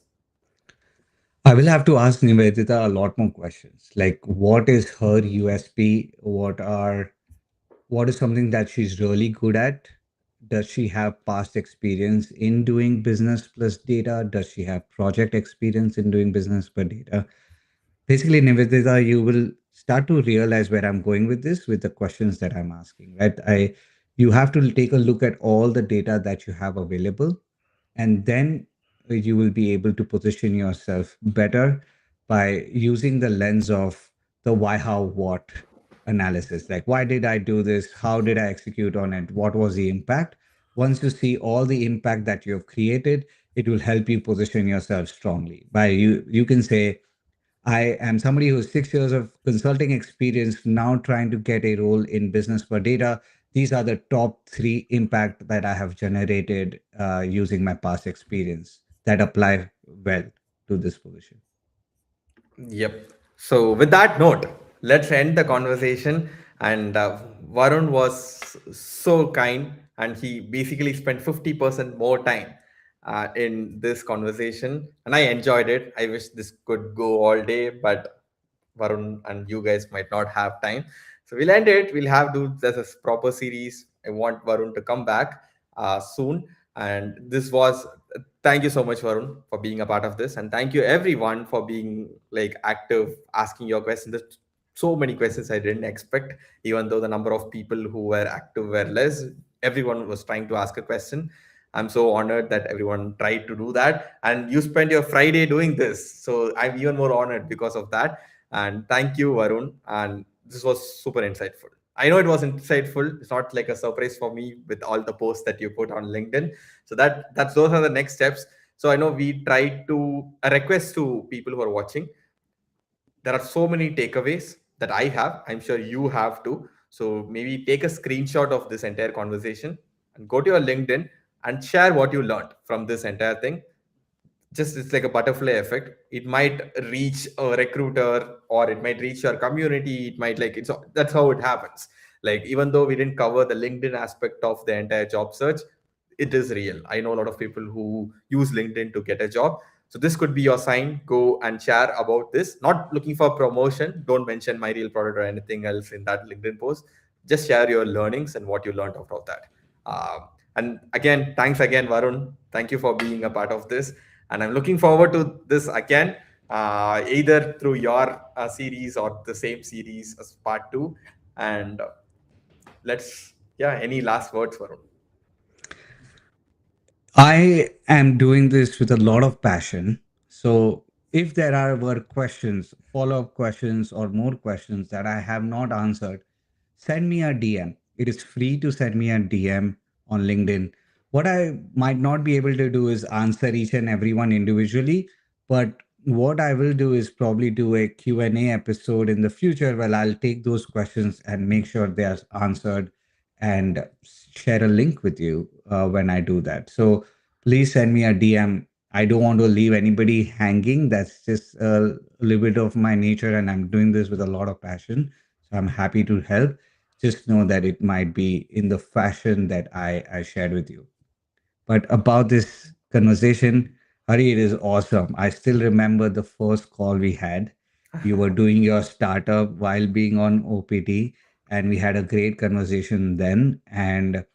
I will have to ask Nivedita a lot more questions. Like, what is her USP? What is something that she's really good at? Does she have past experience in doing business plus data? Does she have project experience in doing business plus data? Basically, Nivedita, you will start to realize where I'm going with this with the questions that I'm asking, right? You have to take a look at all the data that you have available, and then you will be able to position yourself better by using the lens of the why, how, what analysis. Like, why did I do this? How did I execute on it? What was the impact? Once you see all the impact that you have created, it will help you position yourself strongly. By you can say, I am somebody who has 6 years of consulting experience now trying to get a role in business for data. These are the top three impact that I have generated using my past experience that apply well to this position. Yep. So, with that note, let's end the conversation. And Varun was so kind, and he basically spent 50% more time in this conversation. And I enjoyed it. I wish this could go all day, but Varun and you guys might not have time. So, we'll end it. We'll have to do this proper series. I want Varun to come back soon. And this was thank you so much, Varun, for being a part of this, and thank you everyone for being like active, asking your questions. There's so many questions I didn't expect, even though the number of people who were active were less. Everyone was trying to ask a question. I'm so honored that everyone tried to do that, and you spent your Friday doing this. So I'm even more honored because of that. And thank you, Varun. And this was super insightful. I know it was insightful. It's not like a surprise for me with all the posts that you put on LinkedIn. So that's those are the next steps. So I know we try to a request to people who are watching. There are so many takeaways that I have. I'm sure you have too. So maybe take a screenshot of this entire conversation and go to your LinkedIn and share what you learned from this entire thing. Just it's like a butterfly effect. It might reach a recruiter or it might reach your community. It might like it's that's how it happens. Like even though we didn't cover the LinkedIn aspect of the entire job search, it is real. I know a lot of people who use LinkedIn to get a job. So this could be your sign. Go and share about this. Not looking for promotion. Don't mention my real product or anything else in that LinkedIn post. Just share your learnings and what you learned out of that. And again, thanks again, Varun. Thank you for being a part of this. And I'm looking forward to this again, either through your series or the same series as part two. And any last words, Varun? I am doing this with a lot of passion. So if there are were questions, follow-up questions, or more questions that I have not answered, send me a DM. It is free to send me a DM on LinkedIn. What I might not be able to do is answer each and everyone individually, but what I will do is probably do a Q&A episode in the future where I'll take those questions and make sure they are answered and share a link with you when I do that. So please send me a DM. I don't want to leave anybody hanging. That's just a little bit of my nature, and I'm doing this with a lot of passion. So I'm happy to help. Just know that it might be in the fashion that I shared with you. But about this conversation, Hari, it is awesome. I still remember the first call we had. You were doing your startup while being on OPT, and we had a great conversation then. And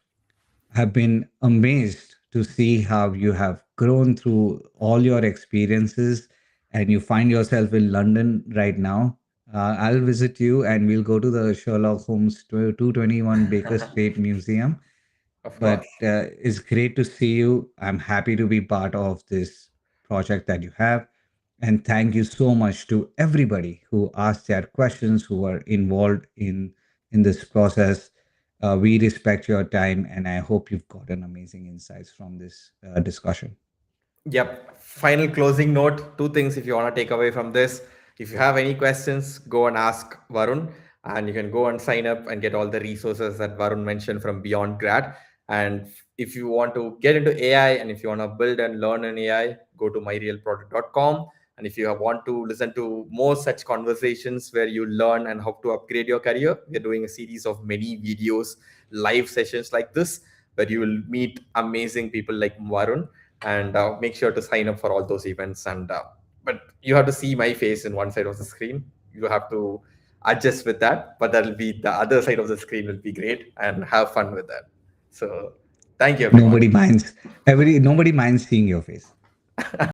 have been amazed to see how you have grown through all your experiences and you find yourself in London right now. I'll visit you and we'll go to the Sherlock Holmes 221 Baker Street Museum Of but course. it's great to see you. I'm happy to be part of this project that you have. And thank you so much to everybody who asked their questions, who are involved in this process. We respect your time, and I hope you've gotten amazing insights from this discussion. Yep. Final closing note. Two things if you want to take away from this. If you have any questions, go and ask Varun, and you can go and sign up and get all the resources that Varun mentioned from Beyond Grad. And if you want to get into AI and if you want to build and learn in AI, go to myrealproduct.com. And if you want to listen to more such conversations where you learn and how to upgrade your career, we're doing a series of many videos, live sessions like this, where you will meet amazing people like Varun, and make sure to sign up for all those events. And but you have to see my face in one side of the screen. You have to adjust with that, but that'll be the other side of the screen will be great, and have fun with that. So thank you everyone. Nobody minds. Nobody minds seeing your face.